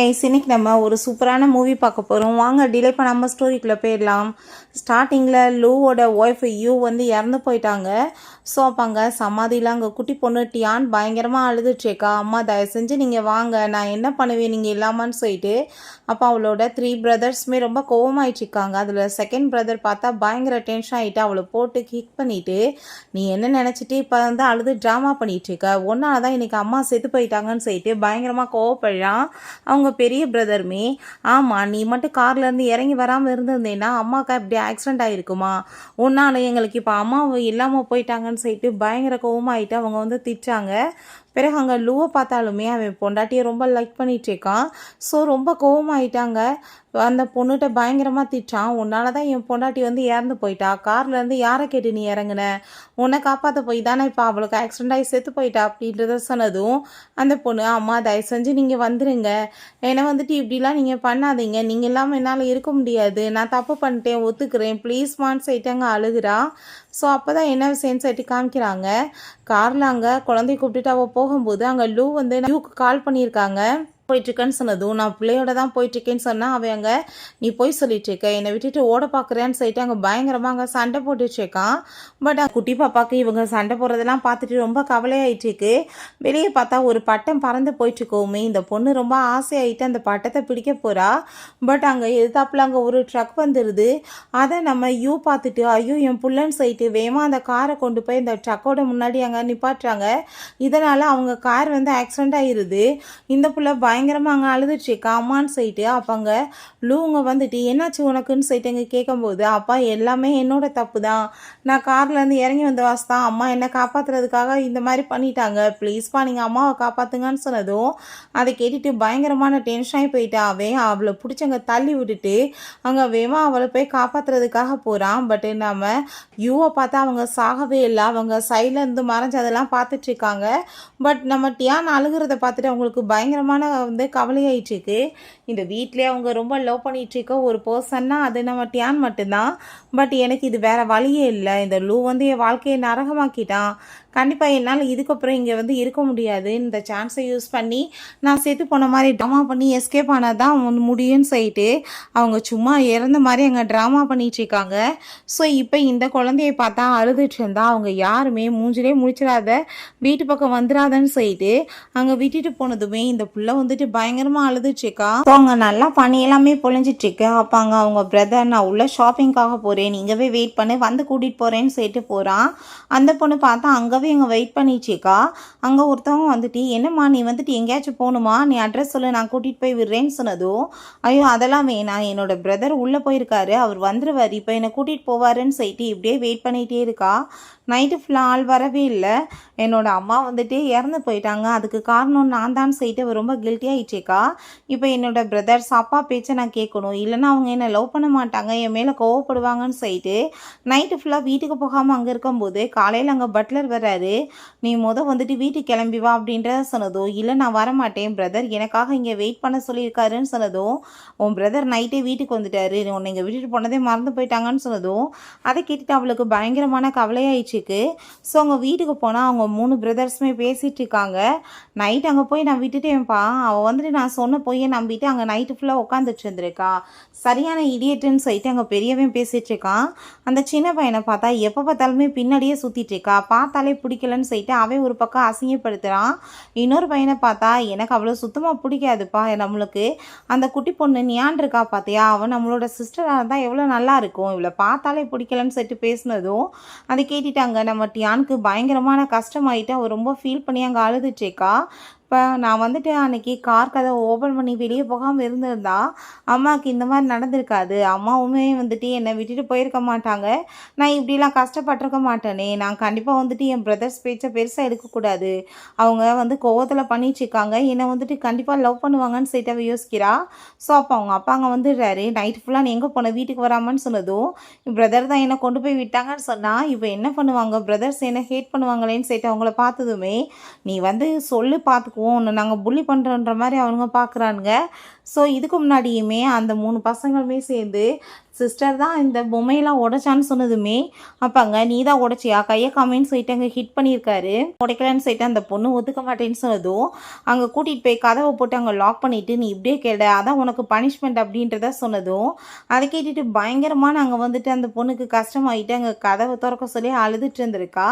Guys, இன்னைக்கு நம்ம ஒரு சூப்பரான மூவி பார்க்க போகிறோம். வாங்க டிலே பண்ணாமல் ஸ்டோரிக்குள்ளே போயிடலாம். ஸ்டார்டிங்கில் லூவோட ஒய்ஃப் யூ வந்து இறந்து போயிட்டாங்க. ஸோ அப்போ அங்கே சமாதியில் அங்கே குட்டி பொண்ணு டியான் பயங்கரமாக அழுதுட்ருக்கா. அம்மா தயவு செஞ்சு நீங்கள் வாங்க, நான் என்ன பண்ணுவேன் நீங்கள் இல்லாமான்னு சொல்லிட்டு. அப்போ அவளோட 3 பிரதர்ஸுமே ரொம்ப கோவமாயிட்ருக்காங்க. அதில் செகண்ட் பிரதர் பார்த்தா பயங்கர டென்ஷன் ஆகிட்டு அவளை போட்டு கிக் பண்ணிவிட்டு, நீ என்ன நினச்சிட்டு இப்போ வந்து அழுது ட்ராமா பண்ணிகிட்ருக்க, ஒன்றால் தான் இன்றைக்கி அம்மா செத்து போயிட்டாங்கன்னு சொல்லிட்டு பயங்கரமாக கோவப்படுறான் அவங்க பெரிய பிரதருமே. ஆமாம், நீ மட்டும் கார்லேருந்து இறங்கி வராமல் இருந்திருந்தேன்னா அம்மாவுக்கு இப்படி ஆக்சிடென்ட் ஆகிருக்குமா, ஒன்றால் எங்களுக்கு இப்போ அம்மா இல்லாமல் போயிட்டாங்கன்னு சொல்லிட்டு பயங்கர கோவமாயிட்டு அவங்க வந்து திட்டாங்க. பிறகு அங்கே லூவை பார்த்தாலுமே அவன் பொண்டாட்டியை ரொம்ப லைக் பண்ணிகிட்ருக்கான். ஸோ ரொம்ப கோவமாயிட்டாங்க. அந்த பொண்ணுகிட்ட பயங்கரமாக திட்டான். உன்னால தான் என் பொண்டாட்டி வந்து இறந்து போயிட்டா, கார்லேருந்து யாரை கேட்டு நீ இறங்குன, உன்னை காப்பாற்ற போய் தானே இப்போ அவளுக்கு ஆக்சிடென்ட் ஆகி செத்து போயிட்டா அப்படின்றத சொன்னதும் அந்த பொண்ணு, அம்மா தயவு செஞ்சு நீங்கள் வந்துடுங்க, என்னை வந்துட்டு இப்படிலாம் நீங்கள் பண்ணாதீங்க, நீங்கள் இல்லாமல் என்னால் இருக்க முடியாது, நான் தப்பு பண்ணிட்டேன் ஒத்துக்கிறேன் ப்ளீஸ்மான்னு சொல்லிட்டாங்க அழுகுறா. ஸோ அப்போ தான் என்ன விஷயம்னு சொல்லிட்டு காமிக்கிறாங்க. காரில் அங்கே குழந்தைய கூப்பிட்டுட்டு அவள் போகும்போது அங்கே லூ வந்து யூக்கு கால் பண்ணியிருக்காங்க. போயிட்டுருக்கேன்னு சொன்னதும், நான் பிள்ளையோட தான் போயிட்டுருக்கேன்னு சொன்னால் அவன் அங்கே நீ போய் சொல்லிட்டுருக்க, என்னை விட்டுட்டு ஓட பார்க்குறேன்னு சொல்லிட்டு அங்கே பயங்கரமாக அங்கே சண்டை போட்டுட்ருக்கான். பட் குட்டி பாப்பாவுக்கு இவங்க சண்டை போடுறதெல்லாம் பார்த்துட்டு ரொம்ப கவலையாயிட்டுருக்கு. வெளியே பார்த்தா ஒரு பட்டம் பறந்து போயிட்டுருக்கோமே, இந்த பொண்ணு ரொம்ப ஆசையாயிட்டு அந்த பட்டத்தை பிடிக்க போகிறா. பட் அங்கே எதிர்த்தாப்புல அங்கே ஒரு ட்ரக் வந்துடுது. அதை நம்ம யூ பார்த்துட்டு ஐயோ என் புள்ளன்னு சொல்லிட்டு வேகமாக அந்த காரை கொண்டு போய் இந்த ட்ரக்கோட முன்னாடி அங்கே நிப்பாட்டுறாங்க. இதனால் அவங்க கார் வந்து ஆக்சிடென்ட் ஆகிடுது. இந்த புள்ள பயங்கரமாக அங்கே அழுதுட்ருக்கா அம்மான்னு சொல்லிட்டு. அப்போ அங்கே லூங்க வந்துட்டு என்னாச்சு உனக்குன்னு சொல்லிட்டு அங்கே கேட்கும்போது, அப்பா எல்லாமே என்னோட தப்பு தான், நான் கார்லேருந்து இறங்கி வந்த வாஸ்தான் அம்மா என்னை காப்பாற்றுறதுக்காக இந்த மாதிரி பண்ணிட்டாங்க, ப்ளீஸ்ப்பா நீங்கள் அம்மாவை காப்பாற்றுங்கன்னு சொன்னதும் அதை கேட்டுட்டு பயங்கரமான டென்ஷன் ஆகி போயிட்டாவே. அவளை பிடிச்சங்க தள்ளி விட்டுட்டு அங்கே வேமா அவளை போய் காப்பாற்றுறதுக்காக போகிறான். பட் நம்ம யூவை பார்த்தா அவங்க சாகவே இல்லை, அவங்க சைடில் இருந்து மறைஞ்சு அதெல்லாம் பார்த்துட்ருக்காங்க. பட் நம்ம டியான் அழுகிறத பார்த்துட்டு அவங்களுக்கு பயங்கரமான வந்து கவலையாயிட்டுருக்கு. இந்த வீட்டிலே அவங்க ரொம்ப லவ் பண்ணிகிட்ருக்க ஒரு பர்சன்னா அது நம்ம டியான் மட்டும்தான். பட் எனக்கு இது வேறு வழியே இல்லை, இந்த லூ வந்து என் வாழ்க்கையை நரகமாக்கிட்டான், கண்டிப்பாக என்னால் இதுக்கப்புறம் இங்கே வந்து இருக்க முடியாது, இந்த சான்ஸை யூஸ் பண்ணி நான் செத்து போன மாதிரி ட்ராமா பண்ணி எஸ்கேப் ஆனால் தான் முடியும்னு சொல்லிட்டு அவங்க சும்மா இறந்த மாதிரி அங்கே ட்ராமா பண்ணிகிட்ருக்காங்க. ஸோ இப்போ இந்த குழந்தையை பார்த்தா அழுதுட்டு இருந்தா அவங்க யாருமே மூஞ்சிலே முடிச்சிடாத, வீட்டு பக்கம் வந்துடாதன்னு சொல்லிட்டு அங்கே விட்டுட்டு போனதுமே இந்த புள்ள வந்துட்டு பயங்கரமாக அழுதுட்ருக்கா. ஸோ அவங்க நல்லா பண்ணி எல்லாமே பொழிஞ்சிட்ருக்கு. அப்போ அங்கே அவங்க பிரதர், நான் உள்ள ஷாப்பிங்காக போகிறேன், நீங்கவே வெயிட் பண்ணி வந்து கூட்டிகிட்டு போகிறேன்னு சொல்லிட்டு போகிறான். அந்த பொண்ணு பார்த்தா அங்கே எங்கே வெயிட் பண்ணிச்சிக்கா. அங்கே ஒருத்தவங்க வந்துட்டு, என்னம்மா நீ வந்துட்டு எங்கேயாச்சும் போகணுமா, நீ அட்ரஸ் சொல்லு நான் கூட்டிகிட்டு போய் விடுறேன்னு சொன்னதும், ஐயோ அதெல்லாம் வேணாம், என்னோட பிரதர் உள்ளே போயிருக்காரு, அவர் வந்துடுவார், இப்போ என்னை கூட்டிகிட்டு போவாருன்னு சொல்லிட்டு இப்படியே வெயிட் பண்ணிகிட்டே இருக்கா. நைட்டு ஃபுல்லாக ஆள் வரவே இல்லை. என்னோடய அம்மா வந்துட்டு இறந்து போயிட்டாங்க, அதுக்கு காரணம் நான் தான் சொல்லிட்டு அவர் ரொம்ப கில்ட்டியாகிட்டேக்கா. இப்போ என்னோட பிரதர்ஸ் அப்பா பேச்சை நான் கேட்கணும், இல்லைன்னா அவங்க என்னை லவ் பண்ண மாட்டாங்க, என் மேலே கோவப்படுவாங்கன்னு சொல்லிட்டு நைட்டு ஃபுல்லாக வீட்டுக்கு போகாமல் அங்கே இருக்கும்போது காலையில் அங்கே பட்லர் வர்றாரு. நீ வந்துட்டு வீட்டுக்கு கிளம்பி வா அப்படின்றத சொன்னதோ, இல்லை நான் வரமாட்டேன், பிரதர் எனக்காக இங்கே வெயிட் பண்ண சொல்லியிருக்காருன்னு சொன்னதும், உன் பிரதர் நைட்டே வீட்டுக்கு வந்துட்டாரு, உன்னை இங்கே விட்டுட்டு போனதே மறந்து போயிட்டாங்கன்னு சொன்னதும் அதை கேட்டுட்டு அவளுக்கு பயங்கரமான கவலையாயிடுச்சு. ஸோ அவங்க வீட்டுக்கு போனால் அவங்க 3 பிரதர்ஸுமே பேசிகிட்டு இருக்காங்க. நைட் அங்கே போய் நான் விட்டுட்டேன்ப்பா, அவள் வந்துட்டு நான் சொன்ன பொய்யை நம்பிட்டு அங்கே நைட்டு ஃபுல்லாக உட்காந்துட்டு இருந்திருக்கா, சரியான இடியட்டுன்னு சொல்லிட்டு அங்கே பெரியவன் பேசிகிட்டு இருக்கான். அந்த சின்ன பையனை பார்த்தா எப்போ பார்த்தாலுமே பின்னாடியே சுற்றிட்டு இருக்கா, பார்த்தாலே பிடிக்கலன்னு சொல்லிட்டு அவன் ஒரு பக்கம் அசிங்கப்படுத்துகிறான். இன்னொரு பையனை பார்த்தா எனக்கு அவ்வளோ சுத்தமாக பிடிக்காதுப்பா, நம்மளுக்கு அந்த குட்டி பொண்ணு நியான் இருக்கா பார்த்தியா, அவன் நம்மளோட சிஸ்டராக இருந்தால் எவ்வளோ நல்லா இருக்கும், இவளை பார்த்தாலே பிடிக்கலன்னு சொல்லிட்டு பேசினதும் அதை கேட்டுட்டாங்க. நம்ம டியானுக்கு பயங்கரமான கஷ்டமாயிட்டு அவள் ரொம்ப ஃபீல் பண்ணி அங்கே அழுதுட்ருக்கா. இப்போ நான் வந்துட்டு அன்றைக்கி கார் கதை ஓப்பன் பண்ணி வெளியே போகாமல் இருந்திருந்தா அம்மாவுக்கு இந்த மாதிரி நடந்திருக்காது, அம்மாவுமே வந்துட்டு என்னை விட்டுட்டு போயிருக்க மாட்டாங்க, நான் இப்படிலாம் கஷ்டப்பட்டிருக்க மாட்டேனே, நான் கண்டிப்பாக வந்துட்டு என் பிரதர்ஸ் பேச்சை பெருசாக எடுக்கக்கூடாது, அவங்க வந்து கோவத்தில் பண்ணிட்டுருக்காங்க, என்னை வந்துட்டு கண்டிப்பாக லவ் பண்ணுவாங்கன்னு சொல்லிட்டு அவள் யோசிக்கிறா. ஸோ அப்போ அவங்க அப்பா அங்கே வந்துடுறாரு. நைட்டு ஃபுல்லாக நீ எங்கே போன, வீட்டுக்கு வராமன்னு சொன்னதும், பிரதர் தான் என்னை கொண்டு போய் விட்டாங்கன்னு சொன்னால் இப்போ என்ன பண்ணுவாங்க, பிரதர்ஸ் என்ன ஹேட் பண்ணுவாங்களேன்னு சொல்லிட்டு அவங்கள பார்த்ததுமே, நீ வந்து சொல்லு பார்த்துக்கோ, ஒன்று நாங்கள் புள்ளி பண்ணுறோன்ற மாதிரி அவங்க பார்க்குறானுங்க. ஸோ இதுக்கு முன்னாடியுமே அந்த 3 பசங்களுமே சேர்ந்து சிஸ்டர் தான் இந்த பொம்மையெல்லாம் உடைச்சான்னு சொன்னதுமே அப்பாங்க நீ தான் உடைச்சியா கையை காமின்னு சொல்லிட்டு அங்கே ஹிட் பண்ணியிருக்காரு. உடைக்கலன்னு சொல்லிட்டு அந்த பொண்ணு ஒத்துக்க மாட்டேன்னு சொன்னதும் அங்கே கூட்டிகிட்டு போய் கதவை போட்டு அங்கே லாக் பண்ணிவிட்டு நீ இப்படியே கேட அதான் உனக்கு பனிஷ்மெண்ட் அப்படின்றத சொன்னதும் அதை கேட்டுட்டு பயங்கரமான அங்கே வந்துட்டு அந்த பொண்ணுக்கு கஷ்டமாயிட்டு அங்கே கதவை திறக்க சொல்லி அழுதுட்டு இருந்திருக்கா.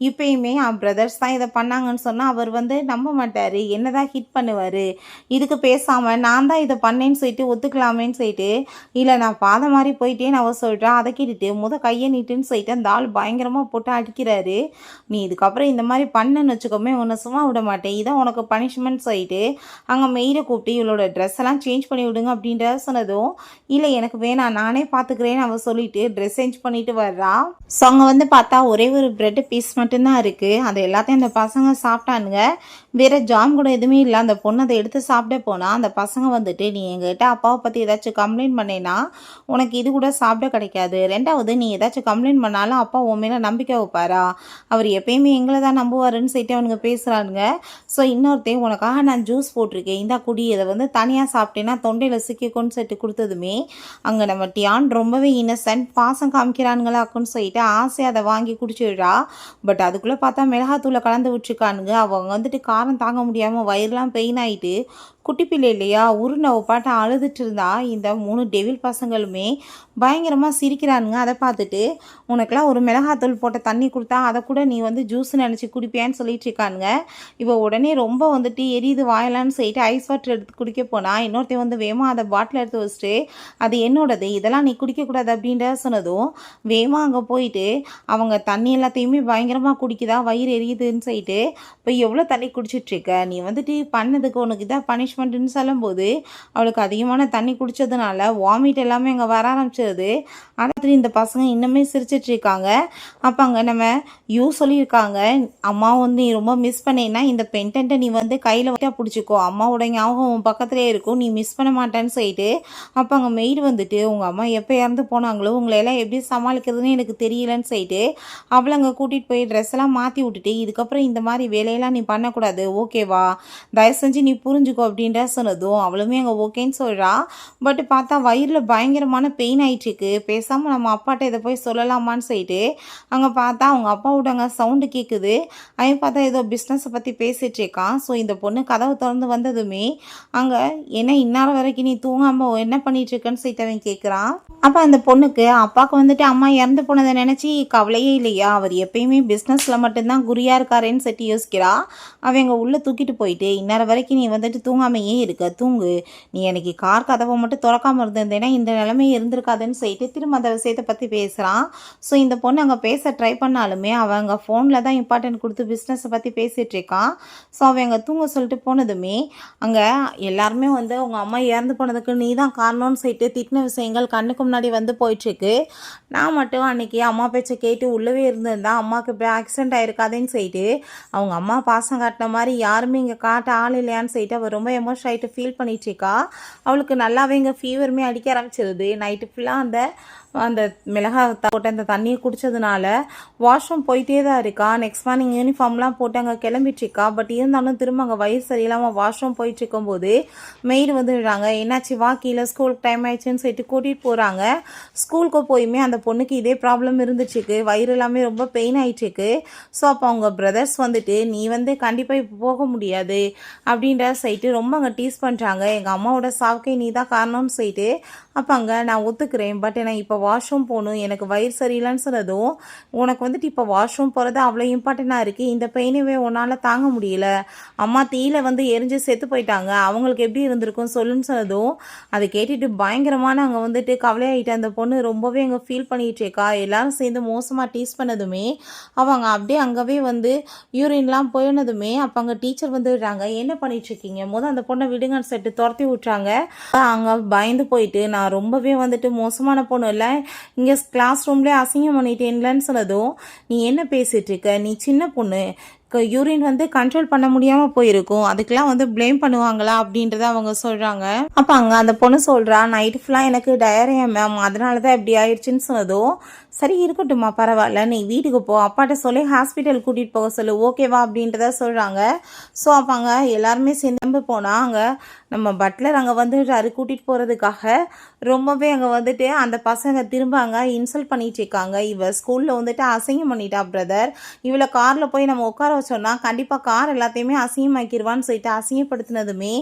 இப்பயுமே பிரதர்ஸ் தான் இதை பண்ணாங்கன்னு சொன்னால் அவர் வந்து நம்ப மாட்டார், என்னதான் ஹிட் பண்ணுவார். இதுக்கு பேசாமல் நான் தான் இதை பண்ணேன்னு சொல்லிட்டு ஒத்துக்கலாமேன்னு சொல்லிட்டு இல்லை நான் பாதை மாதிரி போயிட்டேன்னு அவ சொல்கிறா. அதை கேட்டுட்டு கையை நீட்டுன்னு சொல்லிட்டு அந்த ஆள் பயங்கரமாக போட்டு அடிக்கிறாரு. நீ இதுக்கப்புறம் இந்த மாதிரி பண்ணன்னு வச்சுக்கோமே உன்னை சும்மா விட மாட்டேன், இதான் உனக்கு பனிஷ்மெண்ட் சொல்லிட்டு அங்கே மெயிலை கூப்பிட்டு இவளோட ட்ரெஸ் எல்லாம் சேஞ்ச் பண்ணி விடுங்க அப்படின்ற சொன்னதும் இல்லை எனக்கு வேணாம் நானே பார்த்துக்கிறேன்னு அவள் சொல்லிட்டு ட்ரெஸ் சேஞ்ச் பண்ணிட்டு வர்றா. ஸோ அங்கே வந்து பார்த்தா ஒரே ஒரு ப்ரெட் பீஸ் மட்டும்தான் இருக்குது. அது எல்லாத்தையும் அந்த பசங்க சாப்பிட்டானுங்க. வேறு ஜாம் கூட எதுவுமே இல்லை. அந்த பொண்ணு அதை எடுத்து சாப்பிட போனால் அந்த பசங்க வந்துட்டு நீ எங்ககிட்ட அப்பாவை பற்றி ஏதாச்சும் கம்ப்ளைண்ட் பண்ணேன்னா உனக்கு இது கூட சாப்பிட கிடைக்காது, ரெண்டாவது நீ ஏதாச்சும் கம்ப்ளைண்ட் பண்ணாலும் அப்பா உன் மேலே நம்பிக்கை வைப்பாரா, அவர் எப்பயுமே எங்களை தான் நம்புவாருன்னு சொல்லிட்டு அவனுங்க பேசுகிறானுங்க. ஸோ இன்னொருத்தையும் உனக்காக நான் ஜூஸ் போட்டிருக்கேன் இந்த குடி, இதை வந்து தனியாக சாப்பிட்டேன்னா தொண்டையில் சிக்கிக்கும்னு சொல்லிட்டு கொடுத்ததுமே அங்கே நம்ம டியான் ரொம்பவே இன்னசென்ட் பாசம் காமிக்கிறானுங்களாக்குன்னு சொல்லிட்டு ஆசையாக அதை வாங்கி குடிச்சிடுறா. பட் அதுக்குள்ளே பார்த்தா மிளகாத்தூளை கலந்து விட்டுருக்கானுங்க. அவங்க வந்துட்டு காரம் தாங்க முடியாமல் வயிறுலாம் பெயின் ஆகிட்டு குட்டி பிள்ளை இல்லையா உருண்டை பாட்டை அழுதுட்டு இருந்தா. இந்த 3 டெவில் பசங்களுமே பயங்கரமாக சிரிக்கிறானுங்க. அதை பார்த்துட்டு உனக்கெல்லாம் ஒரு மிளகாத்தூள் போட்ட தண்ணி கொடுத்தா அதை கூட நீ வந்து ஜூஸ் நினச்சி குடிப்பியான்னு சொல்லிட்டு இருக்கானுங்க. இவ உடனே ரொம்ப வந்துட்டு எரியுது வாயலான்னு சொல்லிட்டு ஐஸ் வாட்டர் எடுத்து குடிக்க போனால் இன்னொருத்தையும் வந்து வேமா அதை பாட்டில் எடுத்து வச்சுட்டு அது என்னோடது இதெல்லாம் நீ குடிக்கக்கூடாது அப்படின்ற சொன்னதும் வேமா அங்கே போயிட்டு அவங்க தண்ணி எல்லாத்தையுமே பயங்கரமாக குடிக்குதா வயிறு எரியுதுன்னு சொல்லிட்டு இப்போ எவ்வளோ தண்ணி குடிச்சிட்ருக்க நீ வந்துட்டு பண்ணதுக்கு உனக்கு இதான் பனிஷ்மெண்ட்டுன்னு சொல்லும்போது அவளுக்கு அதிகமான தண்ணி குடித்ததுனால வாமிட் எல்லாமே அங்கே வர ஆரம்பிச்சிருது. ஆனால் இந்த பசங்க இன்னுமே சிரிச்சிட்ருக்காங்க. அப்போ அங்கே நம்ம சொல்லியிருக்காங்க அம்மா வந்து நீ ரொம்ப மிஸ் பண்ணேன்னா இந்த பென்டென்ட்டை நீ வந்து கையில் வச்சா பிடிச்சிக்கோ, அம்மாவோட ஞாபகம் உன் பக்கத்துலேயே இருக்கும், நீ மிஸ் பண்ண மாட்டேன்னு சொல்லிட்டு அப்போ அங்கே மெய்டு வந்துட்டு உங்கள் அம்மா எப்போ இறந்து போனாங்களோ உங்களையெல்லாம் எப்படி சமாளிக்கிறதுன்னு எனக்கு தெரியலன்னு சொல்லிட்டு அவளை அங்கே கூட்டிகிட்டு போய் ட்ரெஸ் எல்லாம் மாற்றி விட்டுட்டு இதுக்கப்புறம் இந்த மாதிரி வேலையெல்லாம் நீ பண்ணக்கூடாது ஓகேவா, தயவு செஞ்சு நீ புரிஞ்சுக்கோ அப்படின்ற சொன்னதும் அவளுமே அங்கே ஓகேன்னு சொல்கிறா. பட் பார்த்தா வயிறில் பயங்கரமான பெயின் ஆயிட்டுருக்கு. பேசாமல் நம்ம அப்பாட்ட இதை போய் சொல்லலாமான்னு சொல்லிட்டு அங்கே பார்த்தா அவங்க அப்பாவோட அங்கே சவுண்டு கேட்குது. அவன் பார்த்தா ஏதோ பிஸ்னஸை பற்றி பேசிகிட்டு இருக்கான். ஸோ இந்த பொண்ணு கதவை திறந்து வந்ததுமே அங்கே என்ன இந்நேரம் வரைக்கும் நீ தூங்காமல் என்ன பண்ணிட்டு இருக்கன்னு சொல்லிட்டு அவன் கேட்குறான். அப்போ அந்த பொண்ணுக்கு அப்பாவுக்கு வந்துட்டு அம்மா இறந்து போனதை நினச்சி கவலையே இல்லையா, அவர் எப்பயுமே பிஸ்னஸில் மட்டும்தான் குறியாக இருக்காருன்னு சொல்லிட்டு யோசிக்கிறா. அவங்க உள்ளே தூக்கிட்டு போயிட்டு இந்நேரம் வரைக்கும் நீ வந்துட்டு தூங்காமையே இருக்க, தூங்கு, நீ எனக்கு கார் கதவை மட்டும் திறக்காமல் இருந்திருந்தேன்னா இந்த நிலைமையே இருந்திருக்காதுன்னு சொல்லிட்டு திரும்ப அந்த விஷயத்தை பற்றி பேசுகிறான். ஸோ இந்த பொண்ணு அங்கே பேச ட்ரை பண்ணாலுமே அவங்க ஃபோனில் தான் இம்பார்ட்டன்ட் கொடுத்து பிஸ்னஸை பற்றி பேசிகிட்டு இருக்கான். ஸோ அவங்க தூங்க சொல்லிட்டு போனதுமே அங்கே எல்லாருமே வந்து அவங்க அம்மா இறந்து போனதுக்கு நீ தான் காரணம்னு சொல்லிட்டு திட்டின விஷயங்கள் கண்ணுக்கு முன்னாடி வந்து போயிட்டுருக்கு. நான் மட்டும் அன்றைக்கி அம்மா பேச்சை கேட்டு உள்ளவே இருந்திருந்தா அம்மாவுக்கு இப்படி ஆக்சிடென்ட் ஆகிருக்காதுன்னு சொல்லிட்டு அவங்க அம்மா பாசம் காட்டின மாதிரி யாருமே இங்கே காட்ட ஆள் இல்லையான்னு சொல்லிட்டு அவள் ரொம்ப எமோஷன் ஆகிட்டு ஃபீல் பண்ணிட்டுருக்கா. அவளுக்கு நல்லாவே இங்கே ஃபீவருமே அடிக்க ஆரம்பிச்சிருது. நைட்டு ஃபுல்லாக அந்த மிளகாய் போட்டு அந்த தண்ணியை குடித்ததுனால வாஷ்ரூம் போயிட்டே தான் இருக்கா. நெக்ஸ்ட் மார்னிங் யூனிஃபார்ம்லாம் போட்டு அங்கே கிளம்பிட்டுருக்கா. பட் இருந்தாலும் திரும்ப அங்கே வயிறு சரியில்லாமல் வாஷ்ரூம் போயிட்டு இருக்கும்போது மெய்டு வந்துடுறாங்க. என்னாச்சு வா கீழே ஸ்கூலுக்கு டைம் ஆயிடுச்சுன்னு சொல்லிட்டு கூட்டிகிட்டு போகிறாங்க. ஸ்கூலுக்கு போயுமே அந்த பொண்ணுக்கு இதே ப்ராப்ளம் இருந்துச்சுக்கு, வயிறு எல்லாமே ரொம்ப பெயின் ஆகிட்டுருக்கு. ஸோ அப்போ அவங்க பிரதர்ஸ் வந்துட்டு நீ வந்து கண்டிப்பாக இப்போ போக முடியாது அப்படின்ற சொல்லிட்டு ரொம்ப அங்கே டீஸ் பண்ணுறாங்க. எங்கள் அம்மாவோட சாவுக்கே நீ தான் காரணம்னு சொல்லிட்டு அப்போ அங்கே நான் ஒத்துக்கிறேன், பட் நான் இப்போ வாஷ்ரூம் போகணும், எனக்கு வயிறு சரியில்லைன்னு சொன்னதும் உனக்கு வந்துட்டு இப்போ வாஷ்ரூம் போகிறது அவ்வளோ இம்பார்ட்டண்ட்டாக இருக்குது, இந்த பெயினவே உன்னால் தாங்க முடியல, அம்மா தீயில வந்து எரிஞ்சு செத்து போயிட்டாங்க, அவங்களுக்கு எப்படி இருந்திருக்கும் சொல்லுன்னு சொன்னதும் அதை கேட்டுட்டு பயங்கரமான அங்கே வந்துட்டு கவலையாகிட்டு அந்த பொண்ணு ரொம்பவே அங்கே ஃபீல் பண்ணிகிட்டு இருக்கா. எல்லாரும் சேர்ந்து மோசமாக டீஸ் பண்ணதுமே அவங்க அப்படியே அங்கவே வந்து யூரின்லாம் போயினதுமே அப்போ அங்கே டீச்சர் வந்துடுறாங்க. என்ன பண்ணிகிட்ருக்கீங்க, அந்த பொண்ணை விடுங்கன்னு சொல்லிட்டு துரத்தி விட்றாங்க. அங்கே பயந்து போயிட்டு நான் ரொம்பவே வந்துட்டு மோசமான பொண்ணு இல்லை, இங்கே கிளாஸ் ரூம்லேயே அசிங்கம் பண்ணிட்டேன்லன்னு சொன்னதும் நீ என்ன பேசிகிட்டு இருக்க, நீ சின்ன பொண்ணு, யூரின் வந்து கண்ட்ரோல் பண்ண முடியாமல் போயிருக்கும். அதுக்கெல்லாம் வந்து ப்ளேம் பண்ணுவாங்களா அப்படின்றத அவங்க சொல்கிறாங்க. அப்போ அங்கே அந்த பொண்ணு சொல்கிறா, நைட்டு ஃபுல்லாக எனக்கு டயரியா மேம், அதனால தான் இப்படி ஆயிடுச்சுன்னு சொன்னதும், சரி இருக்கட்டும்மா பரவாயில்ல, நீ வீட்டுக்கு போ, அப்பாட்ட சொல்லி ஹாஸ்பிட்டல் கூட்டிகிட்டு போக சொல்லு, ஓகேவா அப்படின்றத சொல்கிறாங்க. ஸோ அப்போ அங்கே எல்லாருமே சேர்ந்து போனால் அங்கே நம்ம பட்லர் அங்கே வந்துட்டாரு கூட்டிகிட்டு போகிறதுக்காக. ரொம்பவே அங்கே வந்துட்டு அந்த பசங்க திரும்ப அங்கே இன்சல்ட் பண்ணிட்டு இருக்காங்க. இவ ஸ்கூலில் வந்துட்டு அசிங்கம் பண்ணிட்டா பிரதர், இவளை காரில் போய் நம்ம உட்கார வச்சோன்னா கண்டிப்பாக கார் எல்லாத்தையுமே அசிங்கமாக்கிடுவான்னு சொல்லிட்டு அசிங்கப்படுத்தினதுமே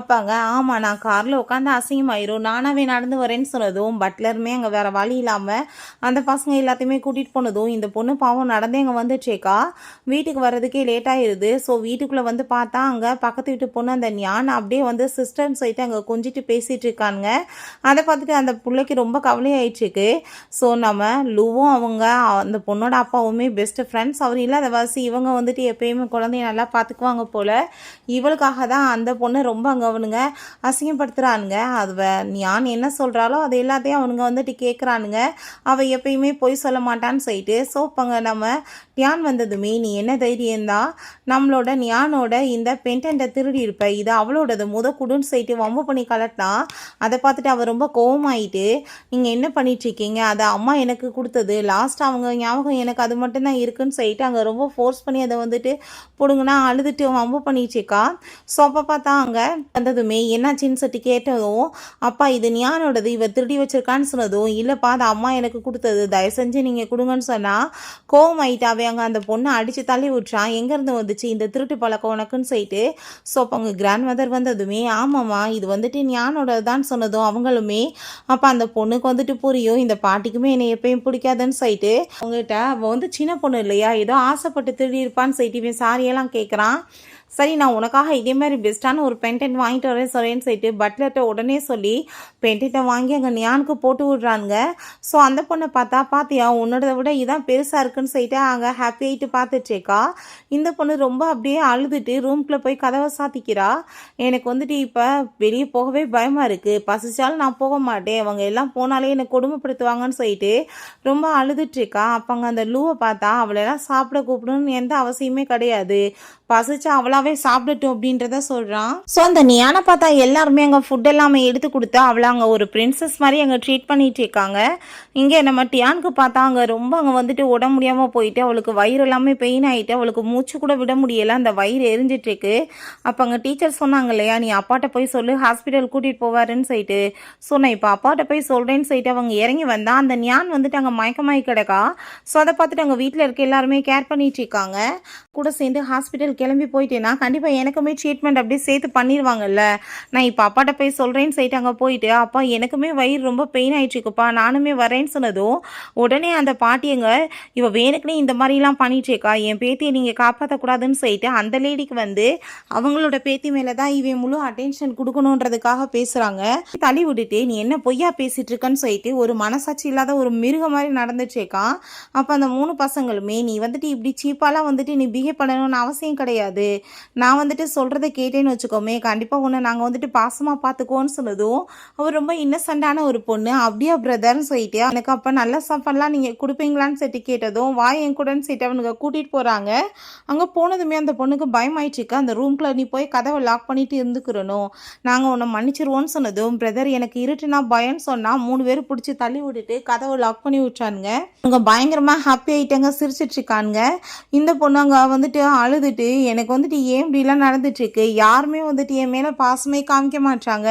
அப்பாங்க, ஆமாம் நான் காரில் உட்காந்து அசிங்கமாயிரும், நானாவே நடந்து வரேன்னு சொன்னதும் பட்லருமே அங்கே வேறு வழி இல்லாமல் அந்த பசங்க எல்லாத்தையுமே கூட்டிகிட்டு போனதும் இந்த பொண்ணு பாவம் நடந்தே அங்கே வந்துச்சேக்கா. வீட்டுக்கு வர்றதுக்கே லேட் ஆயிடுது. ஸோ வீட்டுக்குள்ளே வந்து பார்த்தா அங்கே பக்கத்து வீட்டு பொண்ணு அந்த ஞான் அப்படியே வந்து சிஸ்டர்னு சொல்லிட்டு அங்கே கொஞ்சிட்டு பேசிகிட்டு இருக்காங்க. அதை பார்த்துட்டு அந்த பிள்ளைக்கு ரொம்ப கவலையாயிடுச்சுக்கு. ஸோ நம்ம லூவும் அவங்க அந்த பொண்ணோட அப்பாவுமே பெஸ்ட் ஃப்ரெண்ட்ஸ். அவர் இல்லாத வாசி இவங்க வந்துட்டு எப்பயுமே குழந்தைய நல்லா பார்த்துக்குவாங்க போல். இவளுக்காக தான் அந்த பொண்ணை ரொம்ப அங்கே அவனுங்க அசிங்கப்படுத்துகிறானுங்க. அது ஞான் என்ன சொல்கிறாலோ அது எல்லாத்தையும் அவனுங்க வந்துட்டு கேட்குறானுங்க. அவள் எப்பயுமே பொய் சொல்ல மாட்டான்னு சொல்லிட்டு. ஸோ இப்போங்க நம்ம ஞான் வந்ததுமே, நீ என்ன தைரியம்தான் நம்மளோட ஞானோட இந்த பென்டென்ட்டை திருடி இருப்ப, இது அவளோடது குடுன்னு சொல்லிட்டு வம்பு பண்ணி கலட்டினா. அதை பார்த்துட்டு அவர் ரொம்ப கோவமாயிட்டு, நீங்கள் என்ன பண்ணிட்டுருக்கீங்க, அதை அம்மா எனக்கு கொடுத்தது, லாஸ்ட் அவங்க ஞாபகம் எனக்கு அது மட்டும்தான் இருக்குன்னு சொல்லிட்டு அங்கே ரொம்ப ஃபோர்ஸ் பண்ணி அதை வந்துட்டு பிடுங்கன்னா அழுதுட்டு வம்பு பண்ணிச்சுக்கா. ஸோ அப்போ பார்த்தா அங்கே வந்ததுமே என்னாச்சின்னு சொல்லிட்டு கேட்டதும், அப்பா இது ஞானோடது, இவர் திருடி வச்சிருக்கான்னு சொன்னதும், இல்லைப்பா அது அம்மா எனக்கு கொடுத்தது, தயவு செஞ்சு நீங்கள் கொடுங்கன்னு சொன்னால் கோவமாயிட்டாவே அங்கே அந்த பொண்ணை அடித்து தள்ளி விட்றான். எங்கேருந்து வந்துச்சு இந்த திருட்டு பழக்கம் உனக்குன்னு சொல்லிட்டு. ஸோ அப்போ அவங்க கிராண்ட் மதர் வந்ததுமே, ஆமாம்மா இது வந்துட்டு ஞானோட தான் சொன்னதும் அவங்களுமே அப்போ அந்த பொண்ணுக்கு வந்துட்டு புரியும், இந்த பாட்டிக்குமே என்னை எப்பயும் பிடிக்காதுன்னு சொல்லிட்டு அவங்ககிட்ட அவள் வந்து சின்ன பொண்ணு இல்லையா, ஏதோ ஆசைப்பட்டு திருடி இருப்பான்னு சொல்லிட்டு இவன் சாரியெல்லாம் கேட்குறான். சரி நான் உனக்காக இதே மாதிரி பெஸ்ட்டான ஒரு பென்டென்ட் வாங்கிட்டு வரேன் சொல்கிறேன்னு சொல்லிட்டு பட்லர்கிட்ட உடனே சொல்லி பென்டென்ட்டை வாங்கி அங்கே ஞானுக்கு போட்டு விட்றானுங்க. ஸோ அந்த பொண்ணை பார்த்தா, பார்த்தியா உன்னோட விட இதான் பெருசாக இருக்குன்னு சொல்லிட்டு அங்கே ஹாப்பி ஆகிட்டு பார்த்துச்சேக்கா. இந்த பொண்ணு ரொம்ப அப்படியே அழுதுட்டு ரூம்குள்ளே போய் கதவை சாத்திக்கிறா. எனக்கு வந்துட்டு இப்போ வெளியே போகவே பயமாக இருக்குது, பசிச்சாலும் நான் போக மாட்டேன், அவங்க எல்லாம் போனாலே என்னை கொடுமைப்படுத்துவாங்கன்னு சொல்லிட்டு ரொம்ப அழுதுட்டுருக்கா. அப்போ அங்கே அந்த லூவை பார்த்தா, அவளெல்லாம் சாப்பிட கூப்பிடணும்னு எந்த அவசியமே கிடையாது, பசிச்சா அவளாவே சாப்பிடட்டும் அப்படின்றத சொல்கிறான். ஸோ அந்த ஞானை பார்த்தா எல்லாருமே அங்கே ஃபுட் எல்லாமே எடுத்து கொடுத்தா அவளை அங்கே ஒரு பிரின்சஸ் மாதிரி அங்கே ட்ரீட் பண்ணிட்டு இருக்காங்க. இங்கே நம்ம டியானுக்கு பார்த்தா அங்கே ரொம்ப அங்கே வந்துட்டு உடம்பு முடியாமல் போயிட்டு அவளுக்கு வயிறு எல்லாமே பெயின் ஆகிட்டு அவளுக்கு மூச்சு கூட விட முடியலை, அந்த வயிறு எரிஞ்சிட்ருக்கு. அப்போ அங்கே டீச்சர் சொன்னாங்க இல்லையா, நீ அப்பாட்ட போய் சொல்லு ஹாஸ்பிட்டல் கூட்டிகிட்டு போவாருன்னு சொல்லிட்டு. ஸோ நான் இப்போ அப்பாட்ட போய் சொல்கிறேன்னு சொல்லிட்டு அவங்க இறங்கி வந்தால் அந்த ஞான் வந்துட்டு அங்கே மயக்கமாகி கிடக்கா. ஸோ அதை பார்த்துட்டு அங்கே வீட்டில் இருக்க எல்லாருமே கேர் பண்ணிட்டு இருக்காங்க. கூட சேர்ந்து ஹாஸ்பிட்டல் கிளம்பி போயிட்டேன்னா கண்டிப்பாக எனக்குமே ட்ரீட்மெண்ட் அப்படியே சேர்த்து பண்ணிடுவாங்கல்ல. நான் இப்போ அப்பாட்ட போய் சொல்கிறேன்னு சொல்லிட்டு அங்கே போயிட்டு, அப்பா எனக்குமே வயிறு ரொம்ப பெயின் ஆகிட்ருக்குப்பா நானுமே வரேன்னு சொன்னதும் உடனே அந்த பாட்டியங்க, இவ வேணுக்குனே இந்த மாதிரிலாம் பண்ணிட்டுருக்கா, என் பேத்தியை நீங்கள் காப்பாற்றக்கூடாதுன்னு சொல்லிட்டு அந்த லேடிக்கு வந்து அவங்களோட பேத்தி மேலே தான் இவன் முழு அட்டென்ஷன் கொடுக்கணுன்றதுக்காக பேசுகிறாங்க. தள்ளி விட்டுட்டு நீ என்ன பொய்யா பேசிகிட்டு இருக்கன்னு சொல்லிட்டு ஒரு மனசாட்சி இல்லாத ஒரு மிருகம் மாதிரி நடந்துச்சேக்கா. அப்போ அந்த 3 பசங்களுமே, நீ வந்துட்டு இப்படி சீப்பாலாம் வந்துட்டு நீ பிஹேவ் பண்ணணும்னு அவசியம் கிடையாது, நான் வந்துட்டு சொல்கிறத கேட்டேன்னு வச்சுக்கோமே கண்டிப்பாக ஒன்று நாங்கள் வந்துட்டு பாசமாக பார்த்துக்கோன்னு சொன்னதும் அவர் ரொம்ப இன்னசென்ட்டான ஒரு பொண்ணு, அப்படியா பிரதர்னு சொல்லிட்டு எனக்கு அப்போ நல்ல சாப்பாடுலாம் நீங்கள் கொடுப்பீங்களான்னு சொல்லிட்டு கேட்டதும் வா என் கூடன்னு சொல்லிட்டு அவனுங்க கூட்டிகிட்டு போகிறாங்க. அங்கே போனதுமே அந்த பொண்ணுக்கு பயமாயிடுச்சுக்கா. அந்த ரூம்குள்ளே நீ போய் கதவை லாக் பண்ணிட்டு இருந்துக்கிறணும், நாங்கள் உன்னை மன்னிச்சிருவோன்னு சொன்னதும் பிரதர் எனக்கு இருட்டுனா பயம்னு சொன்னால் 3 பேர் பிடிச்சி தள்ளி விட்டுட்டு கதவை லாக் பண்ணி விட்டானுங்க. அவங்க பயங்கரமாக ஹாப்பி ஆகிட்டாங்க, சிரிச்சிட்டு இருக்கானுங்க. இந்த பொண்ணு அங்கே வந்துட்டு அழுதுட்டு, எனக்கு வந்துட்டு ஏன் இப்படிலாம் நடந்துட்டுருக்கு, யாருமே வந்துட்டு என் மேலே பாசமே காமிக்க மாட்டாங்க,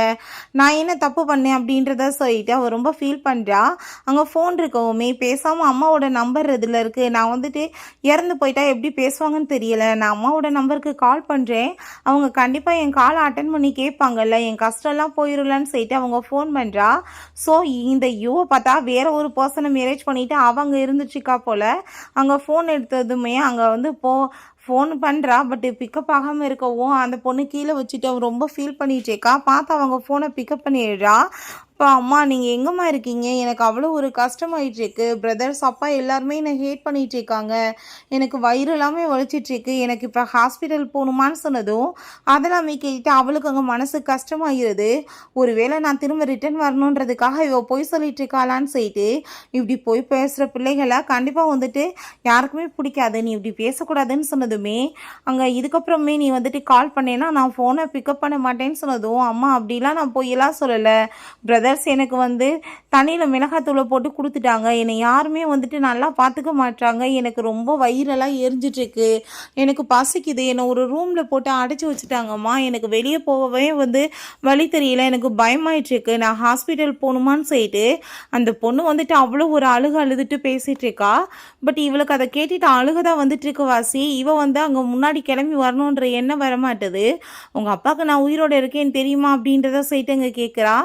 நான் என்ன தப்பு பண்ணேன் அப்படின்றத சொல்லிட்டு அவள் ரொம்ப ஃபீல் பண்ணுறா. அங்கே ஃபோன் இருக்கவுமே பேசாமல் அம்மாவோட நம்பர் இதில் இருக்குது, நான் வந்துட்டு இறந்து போயிட்டா எப்படி பேசுவாங்கன்னு தெரியலை, நான் அம்மாவோட நம்பருக்கு கால் பண்ணுறேன், அவங்க கண்டிப்பாக என் காலை அட்டன் பண்ணி கேட்பாங்கல்ல, என் கஷ்டம்லாம் போயிடலான்னு சொல்லிட்டு அவங்க ஃபோன் பண்ணுறா. ஸோ இந்த யூவை பார்த்தா வேற ஒரு பர்சனை மேரேஜ் பண்ணிவிட்டு அவங்க இருந்துச்சுக்கா போல். அங்கே ஃபோன் எடுத்ததுமே அங்கே வந்து ஃபோன் பண்ணுறா, பட் பிக்கப் ஆகாமல் இருக்கவும் அந்த பொண்ணு கீழே வச்சுட்டு அவன் ரொம்ப ஃபீல் பண்ணிட்டேக்கா. பார்த்து அவங்க ஃபோனை பிக்கப் பண்ணிடுறா. இப்போ அம்மா நீங்கள் எங்கம்மா இருக்கீங்க? எனக்கு அவ்வளோ ஒரு கஷ்டமாயிட்டுருக்கு. பிரதர்ஸ், அப்பா எல்லாருமே என்னை ஹேட் பண்ணிகிட்ருக்காங்க. எனக்கு வயிறு எல்லாமே வலிச்சிட்ருக்கு. எனக்கு இப்போ ஹாஸ்பிட்டல் போகணுமான்னு சொன்னதும் அதெல்லாமே கேட்டு அவளுக்கு அங்கே மனசு கஷ்டமாகிருது. ஒருவேளை நான் திரும்ப ரிட்டர்ன் வரணுன்றதுக்காக இவ பொய் சொல்லிகிட்ருக்காளான்னு சொல்லிட்டு இப்படி போய் பேசுகிற பிள்ளைகளை கண்டிப்பாக வந்துட்டு யாருக்குமே பிடிக்காது. நீ இப்படி பேசக்கூடாதுன்னு சொன்னதுமே அங்கே இதுக்கப்புறமே நீ வந்துட்டு கால் பண்ணேன்னா நான் ஃபோனை பிக்கப் பண்ண மாட்டேன்னு சொன்னதும், அம்மா அப்படிலாம் நான் பொய்யெல்லாம் சொல்லலை. பிரதர்ஸ் எனக்கு வந்து தண்ணியில் மிளகாத்தூளை போட்டு கொடுத்துட்டாங்க. என்னை யாருமே வந்துட்டு நல்லா பார்த்துக்க மாட்டாங்க. எனக்கு ரொம்ப வயிறெல்லாம் எரிஞ்சிட்ருக்கு. எனக்கு பசிக்குது. என்னை ஒரு ரூமில் போட்டு அடைச்சி வச்சுட்டாங்கம்மா. எனக்கு வெளியே போகவே வந்து வழி தெரியல. எனக்கு பயமாயிட்ருக்கு. நான் ஹாஸ்பிட்டல் போகணுமான்னு சொல்லிட்டு அந்த பொண்ணு வந்துட்டு அவ்வளோ ஒரு அழுதுட்டு பேசிகிட்டு இருக்கா. பட் இவளுக்கு அதை கேட்டுட்டு அழுகதான் வந்துட்டு இருக்கு வாசி. இவ வந்து அங்கே முன்னாடி கிளம்பி வரணுன்ற எண்ணம் வரமாட்டுது. உங்கள் அப்பாவுக்கு நான் உயிரோடு இருக்கேன்னு தெரியுமா அப்படின்றத சொல்லிட்டு அங்கே கேட்குறா.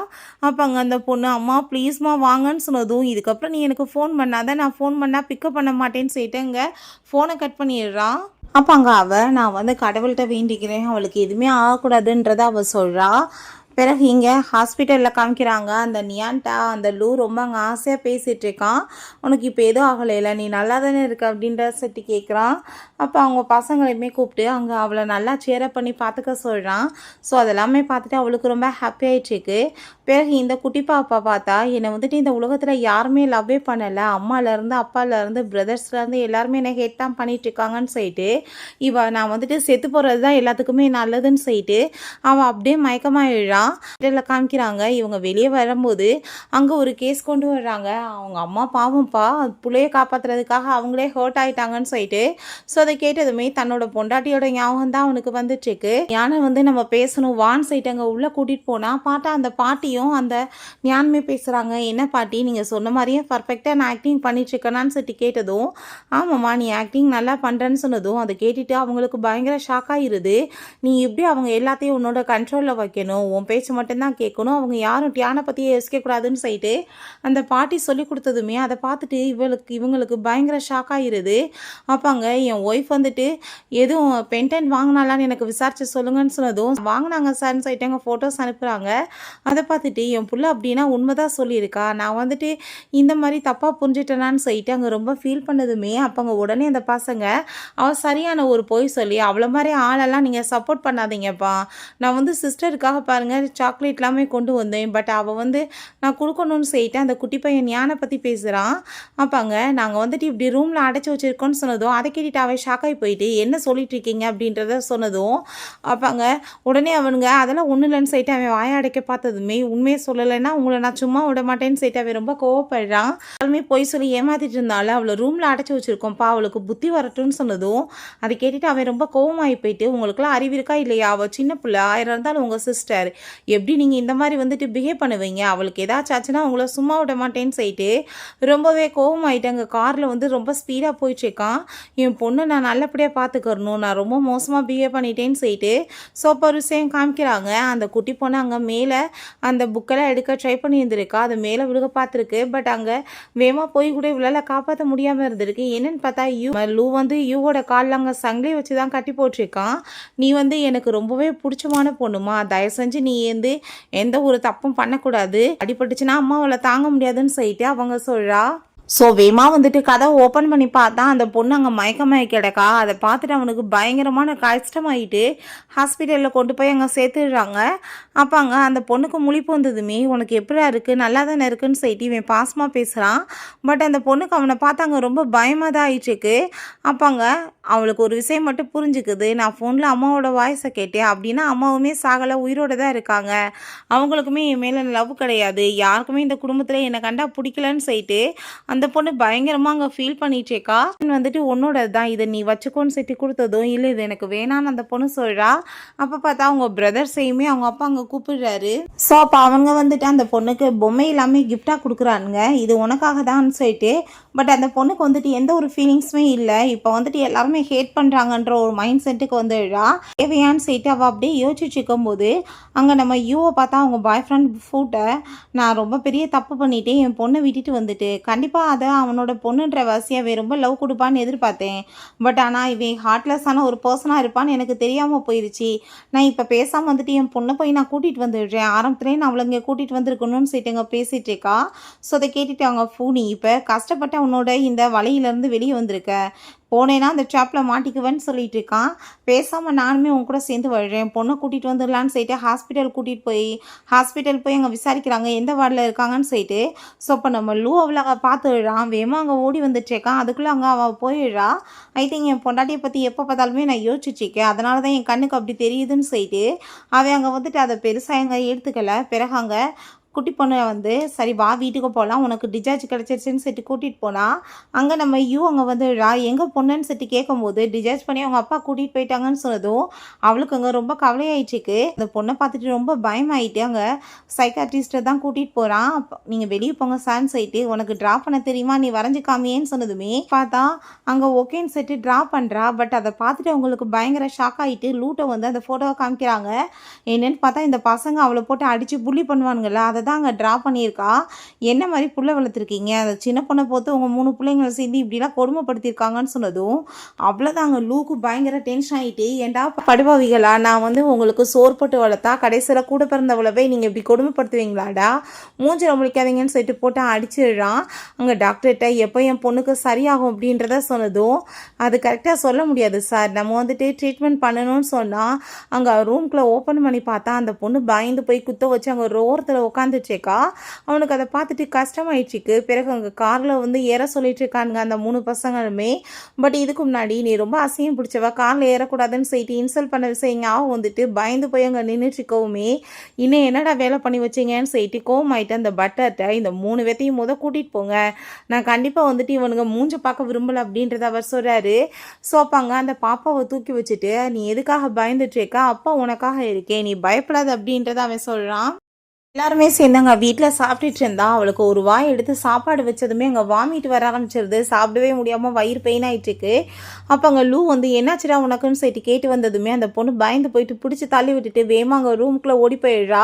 அப்போ அங்கே அந்த பொண்ணு, அம்மா ப்ளீஸ்மா வாங்கன்னு சொன்னதும், இதுக்கப்புறம் நீ எனக்கு ஃபோன் பண்ணாத, நான் ஃபோன் பண்ணால் பிக்கப் பண்ண மாட்டேன்னு சொல்லிட்டு அங்கே ஃபோனை கட் பண்ணிடுறான். அப்போ அங்கே நான் வந்து கடவுள்கிட்ட வேண்டிக்கிறேன் அவளுக்கு எதுவுமே ஆகக்கூடாதுன்றதை அவள் சொல்கிறா. பிறகு இங்கே ஹாஸ்பிட்டலில் காமிக்கிறாங்க. அந்த நியான்ட்டா அந்த லூ ரொம்ப அங்கே ஆசையாக பேசிகிட்டு இருக்கான். உனக்கு இப்போ எதுவும் ஆகலையில, நீ நல்லா தானே இருக்க அப்படின்ற சட்டி கேட்குறான். அப்போ அவங்க பசங்களையுமே கூப்பிட்டு அங்கே அவளை நல்லா சேரப் பண்ணி பார்த்துக்க சொல்கிறான். ஸோ அதெல்லாமே பார்த்துட்டு அவளுக்கு ரொம்ப ஹாப்பி ஆகிட்டுருக்கு. பிறகு இந்த குட்டி பாப்பா பார்த்தா என்னை வந்துட்டு இந்த உலகத்தில் யாருமே லவ்வே பண்ணலை, அம்மாலேருந்து அப்பாலேருந்து பிரதர்ஸ்லேருந்து எல்லாருமே என்னை ஹேட் தான் பண்ணிகிட்ருக்காங்கன்னு சொல்லிட்டு நான் வந்துட்டு செத்து போகிறது தான் எல்லாத்துக்குமே நல்லதுன்னு சொல்லிட்டு அவள் அப்படியே மயக்கமாக எழுறான். இதில் காமிக்கிறாங்க. இவங்க வெளியே வரும்போது அங்கே ஒரு கேஸ் கொண்டு வர்றாங்க. அவங்க அம்மா பாவம்ப்பா புள்ளைய காப்பாற்றுறதுக்காக அவங்களே ஹர்ட் ஆகிட்டாங்கன்னு சொல்லிட்டு ஸோ அதை கேட்டதுமே தன்னோட பொண்டாட்டியோட ஞாபகம் தான் அவனுக்கு வந்துட்டுருக்கு. ஞானை வந்து நம்ம பேசணும் வான்னு சொல்லிட்டு அங்கே உள்ளே கூட்டிகிட்டு போனால் பார்த்தா அந்த பாட்டியும் அந்த ஞானமே பேசுகிறாங்க. என்ன பாட்டி, நீங்கள் சொன்ன மாதிரியே பர்ஃபெக்டாக நான் ஆக்டிங் பண்ணிட்டுருக்கேனான்னு சொல்லிட்டு கேட்டதும், ஆமாம்மா நீ ஆக்டிங் நல்லா பண்ணுறேன்னு சொன்னதும் அதை கேட்டுட்டு அவங்களுக்கு பயங்கர ஷாக் ஆகிருது. நீ எப்படி அவங்க எல்லாத்தையும் உன்னோட கண்ட்ரோலில் வைக்கணும், உன் பேச்சு மட்டும்தான் கேட்கணும், அவங்க யாரும் டியானை பற்றி யோசிக்கக்கூடாதுன்னு சொல்லிட்டு அந்த பாட்டி சொல்லி கொடுத்ததுமே அதை பார்த்துட்டு இவங்களுக்கு பயங்கர ஷாக் ஆகிருது. அப்பாங்க என் ஒய்ஃப் வந்துட்டு எதுவும் பென்டென்ட் வாங்கினாலான்னு எனக்கு விசாரிச்சு சொல்லுங்கன்னு சொன்னதும், வாங்கினாங்க சார்ன்னு சொல்லிட்டு அங்கே ஃபோட்டோஸ் அனுப்புகிறாங்க. அதை பார்த்துட்டு என் புள்ள அப்படின்னா உண்மைதான் சொல்லியிருக்கா, நான் வந்துட்டு இந்த மாதிரி தப்பாக புரிஞ்சிட்டேனான்னு சொல்லிட்டு அங்கே ரொம்ப ஃபீல் பண்ணதுமே அப்போங்க உடனே அந்த பசங்க அவள் சரியான ஒரு பொய் சொல்லி அவ்வளோ மாதிரி ஆளெல்லாம் நீங்கள் சப்போர்ட் பண்ணாதீங்கப்பா, நான் வந்து சிஸ்டருக்காக பாருங்கள் சாக்லேட் எல்லாமே கொண்டு வந்தேன், பட் அவள் வந்து நான் கொடுக்கணும்னு சொல்லிட்டு அந்த குட்டி பையன் ஞானை பற்றி பேசுகிறான். அப்பாங்க நாங்கள் வந்துட்டு இப்படி ரூமில் அடைச்சி வச்சுருக்கோன்னு சொன்னதும் அதை கேட்டுட்டு அவன் ஷாக்காகி போயிட்டு என்ன சொல்லிட்டு இருக்கீங்க அப்படின்றத சொன்னதும் அப்பாங்க உடனே அவனுங்க அதெல்லாம் ஒன்றும் இல்லைன்னு சொல்லிட்டு அவன் வாய அடைக்க பார்த்ததுமே உண்மையை சொல்லலைன்னா உங்களை நான் சும்மா விட மாட்டேன்னு சொல்லிட்டு அவன் ரொம்ப கோவப்படுறான். அவளுமே பொய் சொல்லி ஏமாத்திட்டு இருந்தாலும் அவளை ரூமில் அடைச்சி வச்சுருக்கோம்ப்பா, அவளுக்கு புத்தி வரட்டும்னு சொன்னதும் அதை கேட்டுட்டு அவன் ரொம்ப கோவமாகி போயிட்டு, உங்களுக்குலாம் அறிவு இருக்கா இல்லையா, அவள் சின்ன பிள்ளை, 1000 இருந்தாலும் உங்கள் சிஸ்டர், எப்படி நீங்கள் இந்த மாதிரி வந்துட்டு பிஹேவ் பண்ணுவீங்க, அவளுக்கு ஏதாச்சும் ஆச்சுன்னா உங்களை சும்மா விட மாட்டேன்னு சொல்லிட்டு ரொம்பவே கோவமாயிட்டு அங்கே காரில் வந்து ரொம்ப ஸ்பீடாக போயிட்டுருக்கான். என் பொண்ணை நான் நல்லபடியாக பார்த்துக்கறணும், நான் ரொம்ப மோசமாக பிஹேவ் பண்ணிட்டேன்னு சொல்லிட்டு ஸோ இப்போ ஒரு விஷயம் காமிக்கிறாங்க. அந்த குட்டி பொண்ணு அங்கே மேலே அந்த புக்கெல்லாம் எடுக்க ட்ரை பண்ணி இருந்திருக்கா, அது மேலே விழுக பார்த்துருக்கு. பட் அங்கே வேகமாக போய் கூட இவளால் காப்பாற்ற முடியாமல் இருந்திருக்கு. என்னென்னு பார்த்தா லூ வந்து யூவோட காலில் அங்கே சங்கிலி வச்சு தான் கட்டி போட்டிருக்கான். நீ வந்து எனக்கு ரொம்பவே பிடிச்சமான பொண்ணுமா, தயவு செஞ்சு நீ வந்து எந்த ஒரு தப்பும் பண்ணக்கூடாது, அடிபட்டுச்சுன்னா அம்மாவால் தாங்க முடியாதுன்னு சொல்லிட்டு அவங்க சொல்கிறா. ஸோ வேமா வந்துட்டு கதை ஓப்பன் பண்ணி பார்த்தா அந்த பொண்ணு அங்கே மயக்கமாகி கிடக்கா. அதை பார்த்துட்டு அவனுக்கு பயங்கரமான கஷ்டமாயிட்டு ஹாஸ்பிட்டலில் கொண்டு போய் அங்கே சேர்த்துடுறாங்க. அப்போ அங்கே அந்த பொண்ணுக்கு முழிப்பு வந்ததுமே உனக்கு எப்படியா இருக்குது, நல்லா தானே இருக்குன்னு சொல்லிட்டு இவன் பாசமாக பேசுகிறான். பட் அந்த பொண்ணுக்கு அவனை பார்த்தாங்க ரொம்ப பயமாக தான் ஆயிட்டுருக்கு. அப்பாங்க அவளுக்கு ஒரு விஷயம் மட்டும் புரிஞ்சுக்குது, நான் ஃபோனில் அம்மாவோட வாய்ஸை கேட்டேன் அப்படின்னா அம்மாவுமே சாகலை, உயிரோடு தான் இருக்காங்க, அவங்களுக்குமே என் மேலே லவ் கிடையாது, யாருக்குமே இந்த குடும்பத்தில் என்னை கண்டா பிடிக்கலன்னு சொல்லிட்டு அந்த பொண்ணு பயங்கரமாக அங்கே ஃபீல் பண்ணிட்டேக்கா. வந்துட்டு உன்னோட தான் இதை நீ வச்சுக்கோன்னு சொல்லிட்டு கொடுத்ததும் இல்லை இது எனக்கு வேணான்னு அந்த பொண்ணு சொல்கிறா. அப்போ பார்த்தா அவங்க பிரதர்ஸையுமே அவங்க அப்பா அங்கே கூப்பிடுறாரு. ஸோ அப்போ அவங்க வந்துட்டு அந்த பொண்ணுக்கு பொம்மை எல்லாமே கிஃப்டாக கொடுக்குறானுங்க, இது உனக்காக தான் சொல்லிட்டு. பட் அந்த பொண்ணுக்கு வந்துட்டு எந்த ஒரு ஃபீலிங்ஸுமே இல்லை. இப்போ வந்துட்டு எல்லாருமே ஹேட் பண்ணுறாங்கன்ற ஒரு மைண்ட் செட்டுக்கு வந்துடுறா. தேவையான்னு சொல்லிட்டு அவள் அப்படியே யோசிச்சுட்டு இருக்கும்போது அங்கே நம்ம யூவை பார்த்தா அவங்க பாய் ஃப்ரெண்ட் ஃபூட்டை நான் ரொம்ப பெரிய தப்பு பண்ணிவிட்டு என் பொண்ணை விட்டுட்டு வந்துட்டு கண்டிப்பாக அதை அவனோட பொண்ணுன்ற வாசியாவே ரொம்ப லவ் கொடுப்பான்னு எதிர்பார்த்தேன். பட் ஆனால் இவன் ஹார்ட்லெஸ்ஸான ஒரு பர்சனாக இருப்பான்னு எனக்கு தெரியாமல் போயிடுச்சு. நான் இப்போ பேசாமல் வந்துட்டு என் பொண்ணை போய் நான் கூட்டிகிட்டு வந்துடுறேன், ஆரம்பத்துலேயே நான் அவளை இங்கே கூட்டிகிட்டு வந்திருக்கணும்னு சொல்லிட்டு இங்கே பேசிகிட்டு இருக்கா. ஸோ அதை கேட்டுட்டு அவங்க நீ இப்போ கஷ்டப்பட்டு அவனோட இந்த வலையிலேருந்து வெளியே வந்திருக்க, போனேன்னா அந்த ட்ராப்பில் மாட்டிக்குவேன்னு சொல்லிட்டு இருக்கான். பேசாமல் நானுமே உன் கூட சேர்ந்து வர்றேன், பொண்ணை கூட்டிகிட்டு வந்துடலான்னு சொல்லிட்டு ஹாஸ்பிட்டல் போய் அங்கே விசாரிக்கிறாங்க எந்த வார்டில் இருக்காங்கன்னு சொல்லிட்டு. ஸோ அப்போ நம்ம லூ அவளை பார்த்துடுறான், வேகமாக அங்கே ஓடி வந்துட்டுருக்கான். அதுக்குள்ளே அங்கே அவள் போயிடுறா. ஐ திங்க் என் பொண்டாட்டியை பற்றி எப்போ பார்த்தாலுமே நான் யோசிச்சுட்ருக்கேன், அதனால தான் என் கண்ணுக்கு அப்படி தெரியுதுன்னு சொல்லிட்டு அவன் அங்கே வந்துட்டு அதை பெருசாக எங்கே எடுத்துக்கலை. பிறகு அங்கே குட்டி பொண்ணை சரி வா வீட்டுக்கு போகலாம், உனக்கு டிஸ்சார்ஜ் கிடச்சிருச்சுன்னு சொல்லிட்டு கூட்டிகிட்டு போனால் அங்கே நம்ம அங்கே வந்துடுறா. எங்கே பொண்ணுன்னு சொல்லிட்டு கேட்கும்போது டிஸ்சார்ஜ் பண்ணி அவங்க அப்பா கூட்டிகிட்டு போயிட்டாங்கன்னு சொன்னதும் அவளுக்கு அங்கே ரொம்ப கவலையாயிடுச்சுக்கு. அந்த பொண்ணை பார்த்துட்டு ரொம்ப பயமாயிட்டு அங்கே சைக்காட்ரிஸ்ட்டை தான் கூட்டிகிட்டு போகிறான். நீங்கள் வெளியே போங்க சார்ன்னு சொல்லிட்டு, உனக்கு ட்ரா பண்ண தெரியுமா, நீ வரைஞ்சி காமியேன்னு சொன்னதுமே பார்த்தா அங்கே ஓகேன்னு சொல்லிட்டு ட்ரா பண்ணுறா. பட் அதை பார்த்துட்டு அவங்களுக்கு பயங்கர ஷாக் ஆகிட்டு லூட்டை அந்த ஃபோட்டோவை காமிக்கிறாங்க. என்னென்னு பார்த்தா இந்த பசங்க அவளை போட்டு அடித்து புள்ளி பண்ணுவானுங்களா, அதை தான் அங்கே ட்ரா பண்ணியிருக்கா. என்ன மாதிரி புள்ள வளர்த்துருக்கீங்க, அந்த சின்ன பொண்ணை பார்த்து உங்கள் 3 பிள்ளைங்களை சேர்ந்து இப்படிலாம் கொடுமைப்படுத்தியிருக்காங்கன்னு சொன்னதும் அவ்வளோதான் அங்கே லூக்கு பயங்கர டென்ஷன் ஆகிட்டு, ஏன்டா படுபாவிகளா, நான் உங்களுக்கு சோறு போட்டு வளர்த்தா கடைசியில் கூட பிறந்தவளவே நீங்கள் இப்படி கொடுமைப்படுத்துவீங்களாடா, மூஞ்சில் முழிக்காதீங்கன்னு சொல்லிட்டு போட்டு அடிச்சிடுறான். அங்கே டாக்டர்கிட்ட எப்போ என் பொண்ணுக்கு சரியாகும் அப்படின்றத சொன்னதும் அது கரெக்டாக சொல்ல முடியாது சார், நம்ம ட்ரீட்மெண்ட் பண்ணணும்னு சொன்னால் அங்கே ரூம்குள்ளே ஓப்பன் பண்ணி பார்த்தா அந்த பொண்ணு பயந்து போய் குத்த வச்சு அங்கே ரோரத்தில் உட்காந்துச்சேக்கா. அவனுக்கு அதை பார்த்துட்டு கஷ்டமாயிடுச்சுக்கு. பிறகு அங்கே காரில் ஏற சொல்லிட்டு இருக்கானுங்க அந்த 3 பசங்களுமே. பட் இதுக்கு முன்னாடி நீ ரொம்ப அசிங்கம் பிடிச்சவ, காரில் ஏறக்கூடாதுன்னு சொல்லிட்டு இன்சல்ட் பண்ண விஷயம் பயந்து போய் அங்கே நின்றுட்டுருக்கவுமே இன்னும் என்னடா வேலை பண்ணி வச்சிங்கன்னு சொல்லிட்டு கோவமாயிட்டு அந்த பட்டர்கிட்ட இந்த 3 பேத்தையும் கூட்டிகிட்டு போங்க, நான் கண்டிப்பாக இவனுங்க மூஞ்ச பார்க்க விரும்பலை அப்படின்றத அவர் சொல்கிறாரு. ஸோ அப்பாங்க அந்த பாப்பாவை தூக்கி வச்சுட்டு, நீ எதுக்காக பயந்துட்டுருக்கா, அப்பா உனக்காக இருக்கேன், நீ பயப்படாது அப்படின்றத அவன் சொல்கிறான். எல்லாருமே சேர்ந்தாங்க வீட்டில் சாப்பிட்டுட்டு இருந்தா. அவளுக்கு ஒரு வாய் எடுத்து சாப்பாடு வச்சதுமே அங்கே வாமிட் வர ஆரம்பிச்சிருது. சாப்பிடவே முடியாமல் வயிறு பெயின் ஆகிட்டுருக்கு. அப்போ அங்கே லூ என்னாச்சுடா உனக்குன்னு சொல்லிட்டு கேட்டு வந்ததுமே அந்த பொண்ணு பயந்து போயிட்டு பிடிச்சி தள்ளி விட்டுட்டு வேகமாக அங்கே ரூமுக்குள்ளே ஓடி போயிடுறா.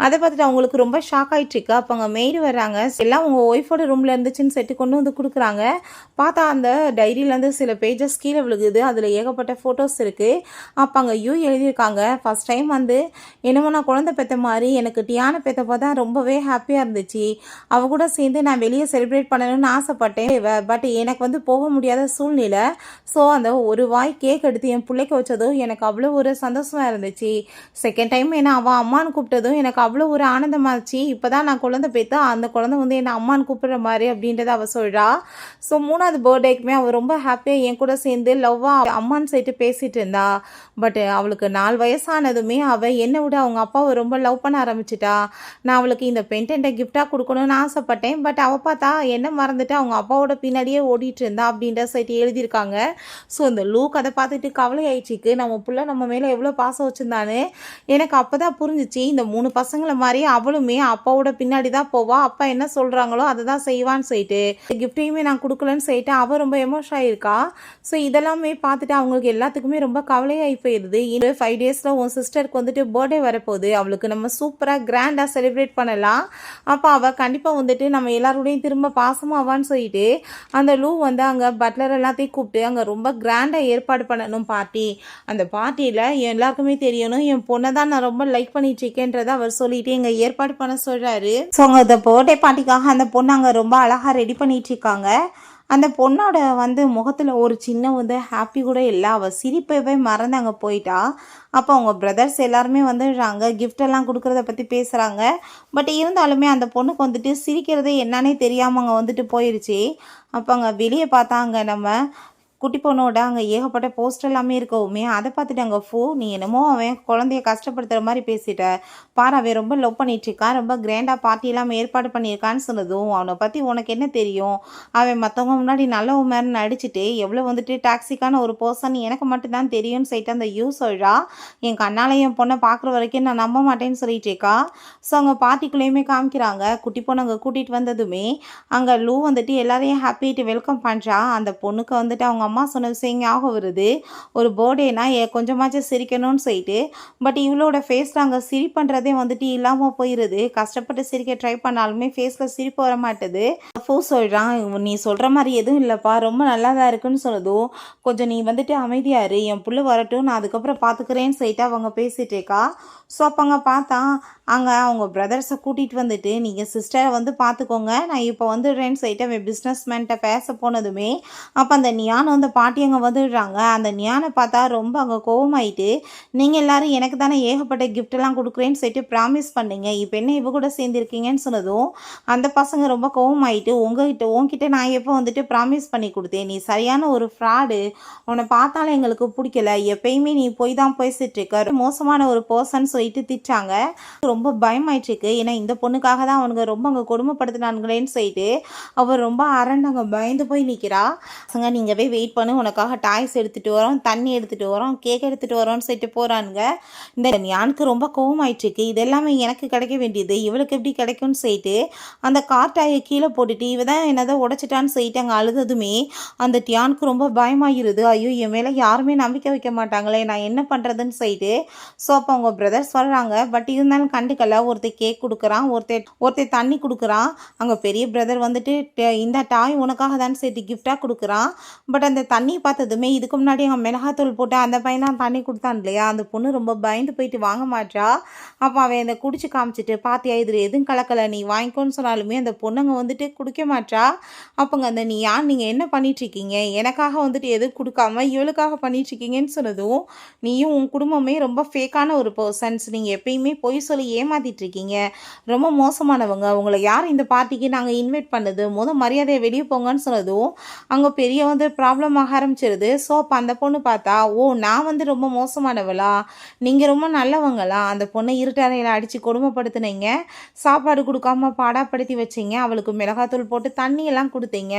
அதை பார்த்துட்டு அவங்களுக்கு ரொம்ப ஷாக் ஆகிட்டுருக்கு. அப்போ அங்கே மெய்டு வர்றாங்க, எல்லாம் உங்கள் ஒய்ஃபோட ரூமில் இருந்துச்சுன்னு சொல்லிட்டு கொண்டு கொடுக்குறாங்க. பார்த்தா அந்த டைரியிலேருந்து சில பேஜஸ் கீழே விழுகுது, அதில் ஏகப்பட்ட ஃபோட்டோஸ் இருக்குது. அப்போ அங்கே எழுதியிருக்காங்க, ஃபஸ்ட் டைம் என்னமோ நான் குழந்தை பெற்ற மாதிரி எனக்கு டியான பெற்றப்போ தான் ரொம்பவே ஹாப்பியாக இருந்துச்சு, அவ கூட சேர்ந்து நான் வெளியே செலிப்ரேட் பண்ணணும்னு ஆசைப்பட்டேன். பட் எனக்கு போக முடியாத சூழ்நிலை. ஸோ அந்த ஒரு வாய் கேக் எடுத்து என் பிள்ளைக்கு வச்சதும் எனக்கு அவ்வளோ ஒரு சந்தோஷமாக இருந்துச்சு. செகண்ட் டைம் அவள் அம்மான்னு கூப்பிட்டதும் எனக்கு அவ்வளோ ஒரு ஆனந்தமாச்சு. இப்போ தான் நான் குழந்தை பெற்று அந்த குழந்தை என்னை அம்மான்னு கூப்பிடுற மாதிரி அப்படின்றத அவள் சொல்கிறா. ஸோ 3வது பர்த்டேக்குமே அவள் ரொம்ப ஹாப்பியாக என் கூட சேர்ந்து லவ்வாக அம்மான்னு சொல்லிட்டு பேசிகிட்டு இருந்தா. பட் அவளுக்கு 4 வயசானதுமே அவள் என்னை விட அவங்க அப்பாவை ரொம்ப லவ் பண்ண ஆரம்பிச்சிட்டா. நான் அவளுக்கு இந்த பென்டென்ட்டை கிஃப்டாக கொடுக்கணும்னு ஆசைப்பட்டேன். பட் அவள் பார்த்தா என்ன மறந்துட்டு அவங்க அப்பாவோட பின்னாடியே ஓடிட்டு இருந்தா அப்படின்ற சைட்டு எழுதியிருக்காங்க. ஸோ இந்த லூக் அதை பார்த்துட்டு கவலை ஆயிடுச்சுக்கு, நம்ம பிள்ளை நம்ம மேலே எவ்வளோ பாசம் வச்சுருந்தானு எனக்கு அப்போ தான் புரிஞ்சிச்சு. இந்த 3 பசங்களை மாதிரி அவளுமே அப்பாவோட பின்னாடி தான் போவா, அப்பா என்ன சொல்கிறாங்களோ அதை தான் செய்வான்னு சொல்லிட்டு கிஃப்டையுமே நான் கொடுக்கலன்னு சொல்லிட்டு அவள் ரொம்ப எமோஷன் ஆகிருக்கா. ஸோ இதெல்லாமே பார்த்துட்டு அவங்களுக்கு எல்லாத்துக்குமே ரொம்ப கவலையாகி போயிடுது. இன்னும் 5 டேஸில் உன் சிஸ்டருக்கு பர்த்டே வரப்போகுது, அவளுக்கு நம்ம சூப்பராக கிராண்டாக செலிப்ரேட் பண்ணலாம், அப்போ அவள் கண்டிப்பாக நம்ம எல்லாரோடையும் திரும்ப பாசமாவான்னு சொல்லிட்டு அந்த லூ அங்கே பட்லர் எல்லாத்தையும் கூப்பிட்டு அங்கே ரொம்ப கிராண்டாக ஏற்பாடு பண்ணணும் பார்ட்டி. அந்த பார்ட்டியில் எல்லாருக்குமே தெரியணும் என் பொண்ணை தான் நான் ரொம்ப லைக் பண்ணிட்டு இருக்கேன்றதை அவர் சொல்லிட்டு எங்க ஏற்பாடு பண்ண சொல்கிறாரு. ஸோ அங்கே அந்த பர்த்டே பார்ட்டிக்காக அந்த பொண்ணு அங்கே ரொம்ப அழகாக ரெடி பண்ணிட்டு இருக்காங்க. அந்த பொண்ணோட முகத்தில் ஒரு சின்ன ஹாப்பி கூட இல்லை, அவள் சிரிப்பவே மறந்து அங்கே போயிட்டா. அப்போ அவங்க பிரதர்ஸ் எல்லாருமே வந்துடுறாங்க, கிஃப்டெல்லாம் கொடுக்குறத பற்றி பேசுகிறாங்க. பட் இருந்தாலுமே அந்த பொண்ணுக்கு சிரிக்கிறதே என்னன்னே தெரியாமல் அங்கே போயிடுச்சு. அப்போ அங்கே வெளியே பார்த்தாங்க நம்ம குட்டி பொண்ணோட அங்கே ஏகப்பட்ட போஸ்டர் எல்லாமே இருக்கவுமே அதை பார்த்துட்டு அங்கே நீ என்னமோ அவன் குழந்தைய கஷ்டப்படுத்துகிற மாதிரி பேசிட்ட பாரு, அவன் ரொம்ப லவ் பண்ணிட்டுருக்கான், ரொம்ப கிராண்டாக பார்ட்டி எல்லாம் ஏற்பாடு பண்ணியிருக்கான்னு சொன்னதும் அவனை பற்றி உனக்கு என்ன தெரியும், அவன் மற்றவங்க முன்னாடி நல்ல மாதிரி நடிச்சுட்டு எவ்வளோ டாக்ஸிக்கான ஒரு பர்சன் எனக்கு மட்டும்தான் தெரியும்னு சொல்லிட்டு அந்த சொல்கிறா. என் கண்ணால் என் பொண்ணை பார்க்குற வரைக்கும் நான் நம்ப மாட்டேன்னு சொல்லிட்டேக்கா. ஸோ அங்கே பார்ட்டிக்குள்ளேயுமே காமிக்கிறாங்க. குட்டி பொண்ணு அங்கே கூட்டிகிட்டு வந்ததுமே அங்கே லூ எல்லாரையும் ஹாப்பிட்டு வெல்கம் பண்ணுறா. அந்த பொண்ணுக்கு அவங்க அம்மா சொன்ன விஷயம் ஞாபகம் வருது, ஒரு பர்த்டேனா கொஞ்சமாச்சும் சிரிக்கணும்னு சொல்லிட்டு. பட் இவளோட ஃபேஸில் அங்கே சிரிப்புன்றதே இல்லாமல் போயிடுது. கஷ்டப்பட்டு சிரிக்க ட்ரை பண்ணாலுமே ஃபேஸில் சிரிப்பு வர மாட்டுது. சொல்கிறான், நீ சொல்கிற மாதிரி எதுவும் இல்லைப்பா, ரொம்ப நல்லா தான் இருக்குன்னு சொன்னதும் கொஞ்சம் நீ அமைதியாரு, என் புள்ள வரட்டும், நான் அதுக்கப்புறம் பார்த்துக்கிறேன்னு சொல்லிட்டு அவங்க பேசிட்டேக்கா. ஸோ அப்போ அங்கே பார்த்தா அங்கே அவங்க பிரதர்ஸை கூட்டிகிட்டு வந்துட்டு நீங்கள் சிஸ்டரை வந்து பார்த்துக்கோங்க, நான் இப்போ வந்துடுறேன்னு சொல்லிட்டு அவன் பிஸ்னஸ்மேன்கிட்ட பேச போனதுமே அப்போ அந்த நியான் வந்து பாட்டி அங்கே வந்துடுறாங்க. அந்த நியானை பார்த்தா ரொம்ப அங்கே கோவமாயிட்டு, நீங்கள் எல்லாரும் எனக்கு தானே ஏகப்பட்ட கிஃப்டெல்லாம் கொடுக்குறேன்னு சொல்லிட்டு ப்ராமிஸ் பண்ணீங்க, இப்போ என்ன இவ கூட சேர்ந்துருக்கீங்கன்னு சொன்னதும் அந்த பசங்க ரொம்ப கோவமாயிட்டு, உங்ககிட்ட நான் எப்போ வந்துட்டு ப்ராமிஸ் பண்ணி கொடுத்தேன், நீ சரியான ஒரு ஃப்ராடு, உன்னை பார்த்தாலும் எங்களுக்கு பிடிக்கல, எப்பயுமே நீ போய் தான் பேசிட்டுருக்க, மோசமான ஒரு பர்சன் சொல்லிட்டு திட்டாங்க. ரொம்ப பயமாயிட்டுருக்கு, ஏன்னா இந்த பொண்ணுக்காக தான் அவனுங்க ரொம்ப அங்கே கொடுமைப்படுத்தினானுங்களேன்னு சொல்லிட்டு அவர் ரொம்ப அரண்டு அங்கே பயந்து போய் நிற்கிறா. பசங்க நீங்கள் போய் வெயிட் பண்ணு, உனக்காக டாய்ஸ் எடுத்துகிட்டு வரோம், தண்ணி எடுத்துகிட்டு வரோம், கேக் எடுத்துகிட்டு வரோன்னு சொல்லிட்டு போகிறானுங்க. இந்த ஞானுக்கு ரொம்ப கோவமாயிட்டுருக்கு, இது எல்லாமே எனக்கு கிடைக்க வேண்டியது இவளுக்கு எப்படி கிடைக்கும்னு சொல்லிட்டு அந்த கார் டாயை கீழே போட்டுட்டு இவ தான் என்னதான் உடைச்சிட்டான்னு சொல்லிட்டு அங்கே அழுததுமே அந்த டியானுக்கு ரொம்ப பயமாகிருது. ஐயோ என் மேலே யாருமே நம்பிக்கை வைக்க மாட்டாங்களே, நான் என்ன பண்ணுறதுன்னு சொல்லிட்டு. ஸோ அப்போ அவங்க பிரதர்ஸ் வர்றாங்க, பட் இருந்தாலும் கண்டுக்கல. ஒருத்தர் கேக் கொடுக்குறான், ஒருத்தர் தண்ணி கொடுக்குறான். அங்கே பெரிய பிரதர் வந்துட்டு இந்த டாய் உனக்காக தான் சேர்த்து கிஃப்டாக கொடுக்குறான். பட் அந்த தண்ணி பார்த்ததுமே இதுக்கு முன்னாடி அங்கே மிளகாத்தூள் போட்டு அந்த பையன் தான் தண்ணி கொடுத்தான் இல்லையா, அந்த பொண்ணு ரொம்ப பயந்து போயிட்டு வாங்க மாட்டா. அப்போ அவன் அதை குடிச்சு காமிச்சிட்டு, பாத்தியா இதில் எதுவும் கலக்கலை, நீ வாங்கிக்கோன்னு சொன்னாலுமே அந்த பொண்ணுங்க வந்துட்டு குடிக்க மாட்டா. அப்போங்க அந்த நீ யார், நீங்கள் என்ன பண்ணிட்டுருக்கீங்க, எனக்காக வந்துட்டு எதுவும் கொடுக்காம இவளுக்காக பண்ணிட்டுருக்கீங்கன்னு சொன்னதும், நீயும் உன் குடும்பமே ரொம்ப ஃபேக்கான ஒரு பர்சன்ஸ், நீங்கள் எப்பயுமே பொய் சொல்லி ஏமாத்திட்டு இருக்கீங்க, ரொம்ப மோசமானவங்க, உங்களை யார் இந்த பார்ட்டிக்கு நாங்கள் இன்வைட் பண்ணது, மரியாதையை வெளியே போங்கன்னு சொன்னதும் அங்கே பெரிய வந்து ப்ராப்ளம் ஆக ஆரம்பிச்சிருது. ஸோ அப்போ அந்த பொண்ணு பார்த்தா, ஓ நான் வந்து ரொம்ப மோசமானவளா, நீங்கள் ரொம்ப நல்லவங்களா, அந்த பொண்ணை இருட்டறையில் அடித்து கொடுமைப்படுத்துனீங்க, சாப்பாடு கொடுக்காம பாடாப்படுத்தி வச்சிங்க, அவளுக்கு மிளகாத்தூள் போட்டு தண்ணியெல்லாம் கொடுத்தீங்க,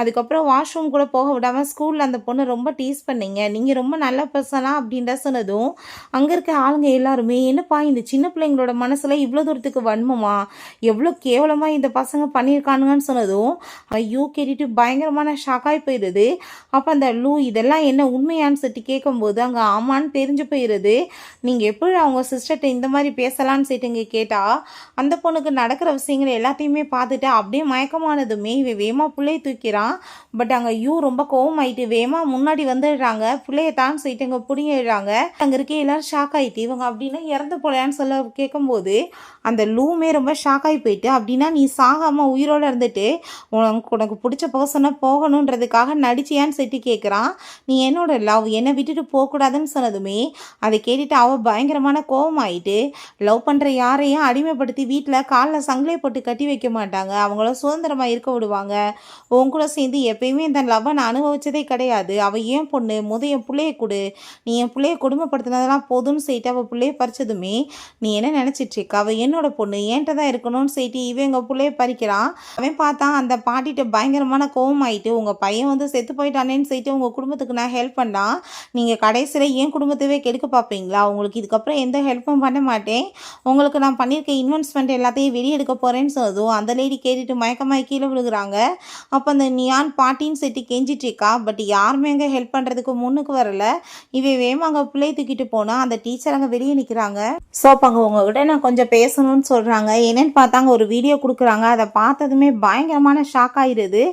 அதுக்கப்புறம் வாஷ்ரூம் கூட போக விடாமல் ஸ்கூலில் அந்த பொண்ணை ரொம்ப டீஸ் பண்ணீங்க, நீங்கள் ரொம்ப நல்ல பர்சனா அப்படின்ற சொன்னதும் அங்கே இருக்க ஆளுங்க எல்லாருமே, என்னப்பா இந்த சின்ன பிள்ளைங்களோட மனசில் இவ்வளோ தூரத்துக்கு வன்மமா, எவ்வளோ கேவலமாக இந்த பசங்க பண்ணியிருக்கானுங்கன்னு சொன்னதும் ஐயோ கேட்டுட்டு பயங்கரமான ஷாக்காகி போயிடுது. அப்போ அந்த இதெல்லாம் என்ன உண்மையான்னு சொல்லிட்டு கேட்கும்போது அங்கே ஆமான்னு தெரிஞ்சு போயிடுது. நீங்கள் எப்படி அவங்க சிஸ்டர்கிட்ட இந்த மாதிரி பேசலான்னு சொல்லிட்டு இங்கே கேட்டால் அந்த பொண்ணுக்கு நடக்கிற விஷயங்கள் எல்லாத்தையுமே பார்த்துட்டு அப்படியே மயக்கமானதுமே இவன் வேமா பிள்ளையை தூக்கிறான். பட் அங்கே ரொம்ப கோவமாயிட்டு வேமா முன்னாடி வந்துடுறாங்க, பிள்ளையை தான் சொல்லிட்டு இங்கே பிடிங்கிடுறாங்க. அங்கே இருக்க எல்லாரும் ஷாக் ஆகிட்டு இவங்க அப்படின்னா இறந்து போலையான்னு சொல்ல கேட்கும்போது அந்த லூமே ரொம்ப ஷாக் ஆகி போயிட்டு, அப்படின்னா நீ சாகாமல் உயிரோடு இருந்துட்டு உனக்கு பிடிச்ச பர்சனை போகணுன்றதுக்காக நடிச்சியான்னு சொல்லிட்டு கேட்குறான். நீ என்னோட லவ், என்னை விட்டுட்டு போகக்கூடாதுன்னு சொன்னதுமே அதை கேட்டுட்டு அவள் பயங்கரமான கோவமாயிட்டு, லவ் பண்ணுற யாரையும் அடிமைப்படுத்தி வீட்டில் காலில் சங்கிலே போட்டு கட்டி வைக்க மாட்டாங்க, அவங்கள சுதந்திரமாக இருக்க விடுவாங்க, உன் கூட சேர்ந்து எப்பயுமே இந்த லவ்வை நான் அனுபவிச்சதே கிடையாது, அவள் ஏன் பொண்ணு, என் பிள்ளைய கொடு, நீ என் பிள்ளைய குடும்பப்படுத்தினதெல்லாம் போதும்னு சொல்லிட்டு அவள் பிள்ளைய பறிச்சதுமே நீ என்ன நினச்சிட்ருக்க, அவள் என்னோட பொண்ணு என்கிட்ட தான் இருக்கணும்னு சொல்லிட்டு இவன் எங்கள் பிள்ளைய பறிக்கிறான். அவன் பார்த்தா அந்த பாட்டிகிட்ட பயங்கரமான கோவமாயிட்டு, உங்கள் பையன் வந்து செத்து போயிட்டானேன்னு சொல்லிட்டு உங்கள் குடும்பத்துக்கு நான் ஹெல்ப் பண்ணால் நீங்கள் கடைசியில் என் குடும்பத்தவே கெடுக்க பார்ப்பீங்களா, உங்களுக்கு இதுக்கப்புறம் எந்த ஹெல்ப்பும் பண்ண மாட்டேன், உங்களுக்கு நான் பண்ணியிருக்க இன்வெஸ்ட்மெண்ட் எல்லாத்தையும் வெளியே எடுக்க போகிறேன்னு சொன்னதும் அந்த லேடி கேட்டுட்டு மயக்கமாய் கீழே விழுகிறாங்க. அப்போ அந்த நியான் பாட்டின்னு சொல்லிட்டு கெஞ்சிட்ருக்கா. பட் யாருமே அங்கே ஹெல்ப் பண்ணுறதுக்கு முன்னுக்கு வரல. இவன் வேமா அங்கே பிள்ளையை தூக்கிட்டு போனால் அந்த டீச்சர் அங்கே வெளியே நிற்கிறாங்க. ஸோ அப்போ அங்கே உங்ககிட்ட நான் கொஞ்சம் பேசணும்னு சொல்கிறாங்க. என்னென்னு பார்த்தாங்க ஒரு வீடியோ கொடுக்குறாங்க. அதை பார்த்ததுமே பயங்கரமான ஷாக் ஆகிடுது.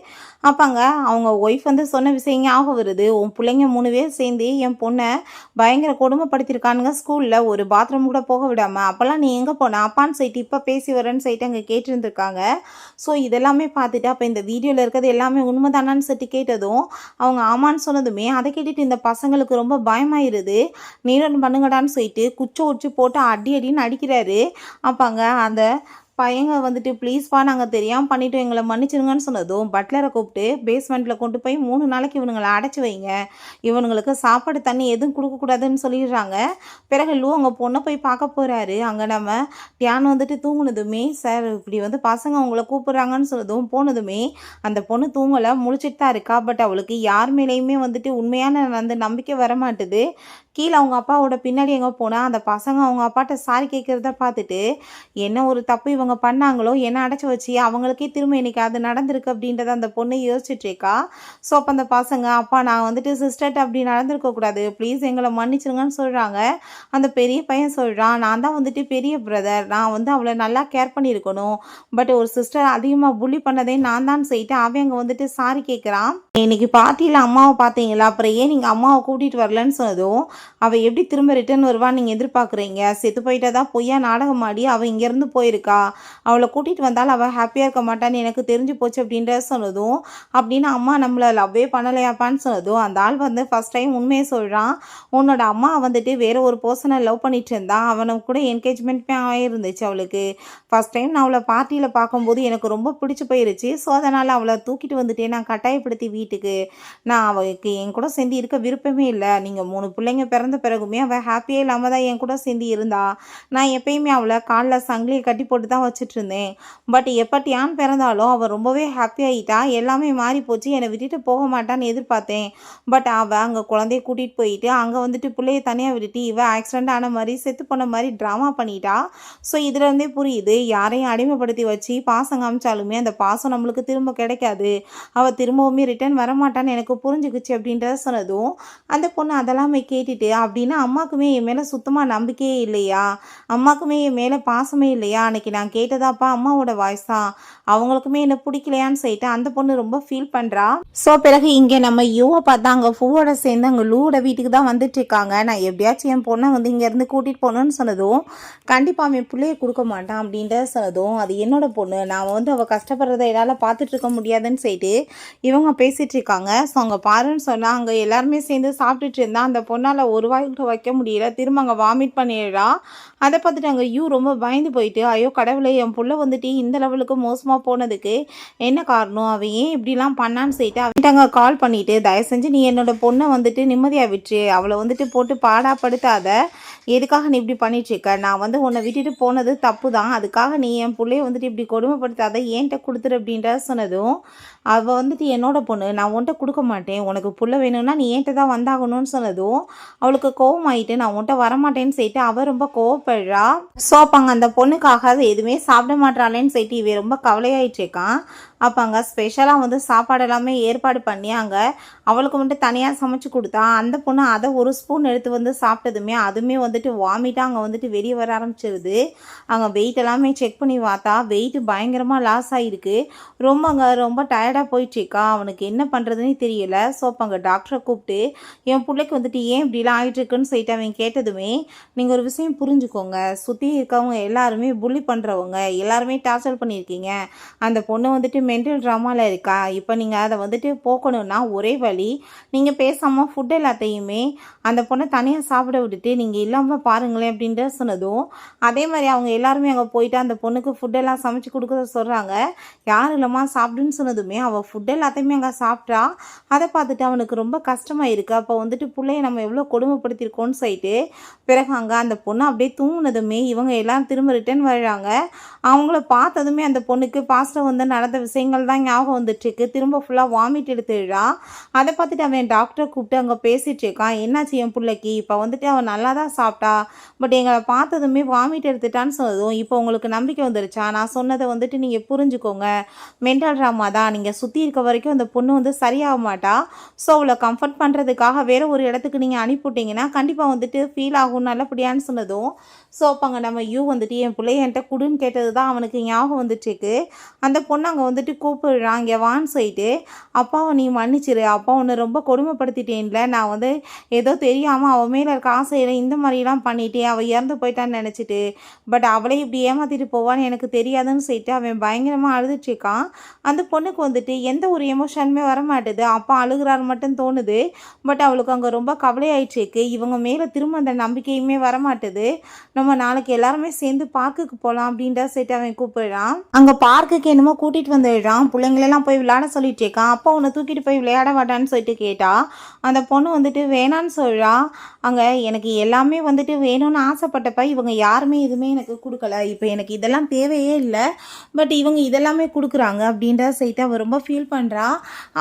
அப்போங்க அவங்க ஒய்ஃப் வந்து சொன்ன விஷயம் ஞாபகம் வருது. உன் பிள்ளைங்க 3 பேர் சேர்ந்து என் பொண்ணை பயங்கர கொடுமைப்படுத்தியிருக்கானுங்க, ஸ்கூலில் ஒரு பாத்ரூம் கூட போக விடாமல், அப்போல்லாம் நீ எங்கே போன, அப்பான்னு சொல்லிட்டு இப்போ பேசி வரேன்னு சொல்லிட்டு அங்கே கேட்டுருந்துருக்காங்க. ஸோ இதெல்லாமே பார்த்துட்டு அப்போ இந்த வீடியோவில் இருக்கிறது எல்லாமே உண்மைதானான்னு சொல்லிட்டு கேட்டதும் அவங்க ஆமான்னு சொன்னதுமே அதை கேட்டுட்டு இந்த பசங்களுக்கு ரொம்ப பயமாயிருது. நீரன் பண்ணுங்கடான்னு சொல்லிட்டு குச்சை உச்சி போட்டு அடின்னு அடிக்கிறாரு. அப்போங்க அந்த பையங்க வந்துட்டு ப்ளீஸ்ப்பா நாங்கள் தெரியாமல் பண்ணிவிட்டோம், எங்களை மன்னிச்சிருங்கன்னு சொன்னதும் பட்லரை கூப்பிட்டு பேஸ்மெண்ட்டில் கொண்டு போய் 3 நாளைக்கு இவனுங்களை அடைச்சி வைங்க, இவனுங்களுக்கு சாப்பாடு தண்ணி எதுவும் கொடுக்கக்கூடாதுன்னு சொல்லிடுறாங்க. பிறகு அங்கே பொண்ணை போய் பார்க்க போகிறாரு. அங்கே நம்ம தியானம் வந்துட்டு தூங்குனதுமே சார் இப்படி வந்து பசங்க அவங்கள கூப்பிட்றாங்கன்னு சொன்னதும் போனதுமே அந்த பொண்ணு தூங்கலை, முழிச்சிட்டு தான் இருக்கா. பட் அவளுக்கு யார் மேலேயுமே வந்துட்டு உண்மையான அந்த நம்பிக்கை வரமாட்டுது. கீழே அவங்க அப்பாவோட பின்னாடி எங்கே போனால் அந்த பசங்க அவங்க அப்பாட்ட சாரி கேட்குறத பார்த்துட்டு என்ன ஒரு தப்பு இவங்க பண்ணாங்களோ, என்ன அடைச்சி வச்சு அவங்களுக்கே திரும்ப இன்னைக்கு அது நடந்திருக்கு அப்படின்றத அந்த பொண்ணு யோசிச்சுட்ருக்கா. ஸோ அப்போ அந்த பசங்க அப்பா நான் வந்துட்டு சிஸ்டர்ட்ட அப்படி நடந்திருக்கக்கூடாது, ப்ளீஸ் எங்களை மன்னிச்சிருங்கன்னு சொல்கிறாங்க. அந்த பெரிய பையன் சொல்கிறான், நான் தான் வந்துட்டு பெரிய பிரதர், நான் வந்து அவளை நல்லா கேர் பண்ணியிருக்கணும், பட் ஒரு சிஸ்டர் அதிகமாக புள்ளி பண்ணதே நான் தான் செய்யிட்டு அவன் அங்கே வந்துட்டு சாரி கேட்குறான். இன்னைக்கு பார்ட்டியில் அம்மாவை பார்த்தீங்களா, அப்புறம் ஏன் நீங்கள் அம்மாவை கூட்டிகிட்டு வரலன்னு சொன்னதும் அவள் எப்படி திரும்ப ரிட்டர்ன் வருவான்னு நீங்கள் எதிர்பார்க்குறீங்க? செத்து போயிட்டதா பொய்யா நாடகம் ஆடி அவள் இங்கேருந்து போயிருக்கா. அவளை கூட்டிகிட்டு வந்தால் அவள் ஹாப்பியாக இருக்க மாட்டான்னு எனக்கு தெரிஞ்சு போச்சு அப்படின்ற சொன்னதும், அப்படின்னு அம்மா நம்மளை லவ்வே பண்ணலையாப்பான்னு சொன்னதும், அந்த ஆள் வந்து ஃபஸ்ட் டைம் உண்மையை சொல்கிறான். உன்னோட அம்மா வந்துட்டு வேறு ஒரு பர்சனை லவ் பண்ணிட்டு இருந்தான். அவனுக்கு கூட என்கேஜ்மெண்ட்மே ஆகிருந்துச்சு அவளுக்கு. ஃபஸ்ட் டைம் நான் அவளை பார்ட்டியில் பார்க்கும்போது எனக்கு ரொம்ப பிடிச்சி போயிருச்சு. ஸோ அதனால் அவளை தூக்கிட்டு வந்துட்டேன் நான் கட்டாயப்படுத்தி வீட்டுக்கு. நான் அவளுக்கு என் கூட சேர்ந்து இருக்க விருப்பமே இல்லை. நீங்கள் 3 பிள்ளைங்க பிறந்த பிறகுமே அவள் ஹாப்பியே இல்லாமல் தான் என் கூட சேர்ந்து இருந்தா. நான் எப்பயுமே அவளை காலில் சங்கிலியை கட்டி போட்டு தான் வச்சுட்டு இருந்தேன். பட் எப்போ டியான் பிறந்தாலும் அவள் ரொம்பவே ஹாப்பி ஆகிட்டா. எல்லாமே மாறி போச்சு. என்னை விட்டுட்டு போக மாட்டான்னு எதிர்பார்த்தேன். பட் அவள் அங்கே குழந்தைய கூட்டிகிட்டு போயிட்டு அங்கே வந்துட்டு பிள்ளைய தனியாக விட்டுட்டு இவள் ஆக்சிடென்ட் ஆன மாதிரி செத்து போன மாதிரி ட்ராமா பண்ணிட்டா. ஸோ இதுலேருந்தே புரியுது, யாரையும் அடிமைப்படுத்தி வச்சு பாசம் காமிச்சாலுமே அந்த பாசம் நம்மளுக்கு திரும்ப கிடைக்காது. அவள் திரும்பவுமே ரிட்டர்ன் வரமாட்டான்னு எனக்கு புரிஞ்சுக்குச்சு அப்படின்றத சொன்னதும், அந்த பொண்ணு அதெல்லாமே கேட்டுட்டு, அப்படின்னா அம்மாக்குமே என் மேலே சுத்தமாக நம்பிக்கையே இல்லையா? அம்மாக்குமே என் மேலே பாசமே இல்லையா? அன்னைக்கு நான் கேட்டதாப்பா அம்மாவோட வாய்ஸ் தான். அவங்களுக்குமே என்ன பிடிக்கலையான்னு சொல்லிட்டு அந்த பொண்ணு ரொம்ப ஃபீல் பண்ணுறா. ஸோ பிறகு இங்கே நம்ம யூவை பார்த்தா அங்கே பூவோட சேர்ந்து அங்கே லூவோட வீட்டுக்கு தான் வந்துட்டு இருக்காங்க. நான் எப்படியாச்சும் என் பொண்ணை வந்து இங்கேருந்து கூட்டிகிட்டு போகணுன்னு சொன்னதும், கண்டிப்பாக அவன் பிள்ளைய கொடுக்க மாட்டான் அப்படின்றத சொன்னதும், அது என்னோட பொண்ணு, நான் வந்து அவள் கஷ்டப்படுறத என்னால் பார்த்துட்டு இருக்க முடியாதுன்னு சொல்லிட்டு இவங்க பேசிகிட்டு இருக்காங்க. ஸோ அங்கே பாருன்னு சொன்னால் அங்கே எல்லாருமே சேர்ந்து சாப்பிட்டுட்டு இருந்தா. அந்த பொண்ணால் ஒரு வாய்க்கு வைக்க முடியல. திரும்ப அங்கே வாமிட் பண்ணிடுறா. அதை பார்த்துட்டு அங்கே யூ ரொம்ப பயந்து போயிட்டு, ஐயோ கடவுளே, என் புள்ள வந்துட்டு இந்த லெவலுக்கு மோசமாக போனதுக்கு என்ன காரணம்? அவன் ஏன் இப்படிலாம் பண்ணான்னு சொல்லிட்டு அவன்கிட்ட அங்கே கால் பண்ணிவிட்டு, தயவு செஞ்சு நீ என்னோட பொண்ணை வந்துட்டு நிம்மதியாக விட்டுரு, அவளை வந்துட்டு போட்டு பாடாப்படுத்தாத. எதுக்காக நீ இப்படி பண்ணிட்டுருக்க? நான் வந்து உன்னை விட்டுட்டு போனது தப்பு தான். அதுக்காக நீ என் பிள்ளைய வந்துட்டு இப்படி கொடுமைப்படுத்தாத, ஏன்ட்ட கொடுத்துரு அப்படின்ற சொன்னதும், அவள் வந்துட்டு என்னோட பொண்ணு, நான் உன்ட்ட கொடுக்க மாட்டேன், உனக்கு புள்ள வேணும்னா நீ ஏன்ட்ட தான் வந்தாகணும்னு சொன்னதும் அவளுக்கு கோவமாயிட்டு, நான் உன்ட்ட வரமாட்டேன்னு சொல்லிட்டு அவள் ரொம்ப கோவப்படுறா. ஸோ அப்போ அங்கே அந்த பொண்ணுக்காக எதுவுமே சாப்பிட மாட்டாளேன்னு சொல்லிட்டு இவன் ரொம்ப கவலையாயிட்டு இருக்கான். அப்போ அங்கே ஸ்பெஷலாக வந்து சாப்பாடு எல்லாமே ஏற்பாடு பண்ணி அங்கே அவளுக்கு மட்டும் தனியாக சமைச்சு கொடுத்தா. அந்த பொண்ணு அதை ஒரு ஸ்பூன் எடுத்து வந்து சாப்பிட்டதுமே அதுவுமே வந்துட்டு வாமிட்டாக அங்கே வந்துட்டு வெளியே வர ஆரம்பிச்சிருது. அங்கே வெயிட் எல்லாமே செக் பண்ணி பார்த்தா வெயிட்டு பயங்கரமாக லாஸ் ஆகிருக்கு. ரொம்ப டயர்டாக போயிட்டுருக்கா. அவனுக்கு என்ன பண்ணுறதுன்னு தெரியல. ஸோ அப்போ அங்கே டாக்டரை கூப்பிட்டு என் பிள்ளைக்கு வந்துட்டு ஏன் இப்படிலாம் ஆகிட்டுருக்குன்னு சொல்லிட்டு அவன் கேட்டதுமே, நீங்கள் ஒரு விஷயம் புரிஞ்சுக்கோங்க, சுற்றி இருக்கவங்க எல்லாருமே புள்ளி பண்ணுறவங்க, எல்லாருமே டார்ச்சர் பண்ணியிருக்கீங்க. அந்த பொண்ணு வந்துட்டு மென்டல் ட்ராமாவில் இருக்கா. இப்போ நீங்கள் அதை வந்துட்டு போக்கணுன்னா ஒரே வழி, நீங்கள் பேசாமல் ஃபுட் எல்லாத்தையுமே அந்த பொண்ணை தனியாக சாப்பிட விட்டுட்டு நீங்கள் இல்லாமல் பாருங்களேன் அப்படின்ற சொன்னதும், அதே மாதிரி அவங்க எல்லாருமே அங்கே போயிட்டு அந்த பொண்ணுக்கு ஃபுட்டெல்லாம் சமைச்சு கொடுக்க சொல்கிறாங்க. யார் இல்லைம்மா சாப்பிடுன்னு சொன்னதுமே அவள் ஃபுட் எல்லாத்தையுமே அங்கே சாப்பிட்டா. அதை பார்த்துட்டு அவனுக்கு ரொம்ப கஷ்டமாக இருக்குது. அப்போ வந்துட்டு பிள்ளைய நம்ம எவ்வளோ கொடுமைப்படுத்தியிருக்கோன்னு சொல்லிட்டு பிறகு அங்கே அந்த பொண்ணு அப்படியே தூங்கினதுமே இவங்க எல்லாம் திரும்ப ரிட்டர்ன் வர்றாங்க. அவங்கள பார்த்ததுமே அந்த பொண்ணுக்கு பாஸ்டர் வந்து நடந்த விஷயங்கள் தான் ஞாபகம் வந்துட்டுருக்கு. திரும்ப ஃபுல்லாக வாமிட் எடுத்துடுறா. அதை பார்த்துட்டு அவன் டாக்டரை கூப்பிட்டு அங்கே பேசிகிட்டு இருக்கான். என்னாச்சு என் பிள்ளைக்கு? இப்போ வந்துட்டு அவன் நல்லா தான் சாப்பிட்டா, பட் எங்களை பார்த்ததுமே வாமிட் எடுத்துட்டான்னு சொன்னதும், இப்போ உங்களுக்கு நம்பிக்கை வந்துருச்சா? நான் சொன்னதை வந்துட்டு நீங்கள் புரிஞ்சுக்கோங்க, மென்டல் ட்ராமா தான். நீங்கள் சுற்றி இருக்க வரைக்கும் அந்த பொண்ணு வந்து சரியாக மாட்டா. ஸோ அவளை கம்ஃபர்ட் பண்ணுறதுக்காக வேறு ஒரு இடத்துக்கு நீங்கள் அனுப்பிவிட்டீங்கன்னா கண்டிப்பாக வந்துட்டு ஃபீல் ஆகும் நல்லபடியான்னு சொன்னதும், ஸோ அப்போ அங்கே நம்ம யூ வந்துட்டு என் பிள்ளைய என்கிட்ட குடுன்னு கேட்டது தான் அவனுக்கு ஞாபகம் வந்துட்டுருக்கு. அந்த பொண்ணு அங்கே வந்துட்டு கூப்பிடுறான், இங்கே வான்னு சொல்லிட்டு, அப்பாவை நீ மன்னிச்சிரு, அப்பா உன்னை ரொம்ப கொடுமைப்படுத்திட்டேன்ல, நான் வந்து ஏதோ தெரியாமல் அவள் மேலே இருக்க ஆசையில் இந்த மாதிரிலாம் பண்ணிட்டேன், அவள் இறந்து போயிட்டான்னு நினச்சிட்டு, பட் அவளே இப்படி ஏமாற்றிட்டு போவான்னு எனக்கு தெரியாதுன்னு சொல்லிட்டு அவன் பயங்கரமாக அழுதுட்ருக்கான். அந்த பொண்ணுக்கு வந்துட்டு எந்த ஒரு எமோஷனுமே வரமாட்டுது. அப்பா அழுகிறாரு மட்டும் தோணுது. பட் அவளுக்கு அங்கே ரொம்ப கவலையாயிடுச்சிருக்கு. இவங்க மேலே திரும்ப அந்த நம்பிக்கையுமே வரமாட்டுது. நம்ம நாளைக்கு எல்லாருமே சேர்ந்து பார்க்குக்கு போகலாம் அப்படின்ற சேர்த்து அவன் கூப்பிடுறான். அங்கே பார்க்குக்கு என்னமோ கூட்டிகிட்டு வந்துடுறான். பிள்ளைங்களெல்லாம் போய் விளையாட சொல்லிட்டு இருக்கான். அப்பா உன்னை தூக்கிட்டு போய் விளையாட மாட்டான்னு சொல்லிட்டு கேட்டா. அந்த பொண்ணு வந்துட்டு வேணான்னு சொல்கிறா. அங்கே எனக்கு எல்லாமே வந்துட்டு வேணும்னு ஆசைப்பட்டப்ப இவங்க யாருமே எதுவுமே எனக்கு கொடுக்கல. இப்போ எனக்கு இதெல்லாம் தேவையே இல்லை, பட் இவங்க இதெல்லாமே கொடுக்குறாங்க அப்படின்ற சேர்த்து அவள் ரொம்ப ஃபீல் பண்ணுறா.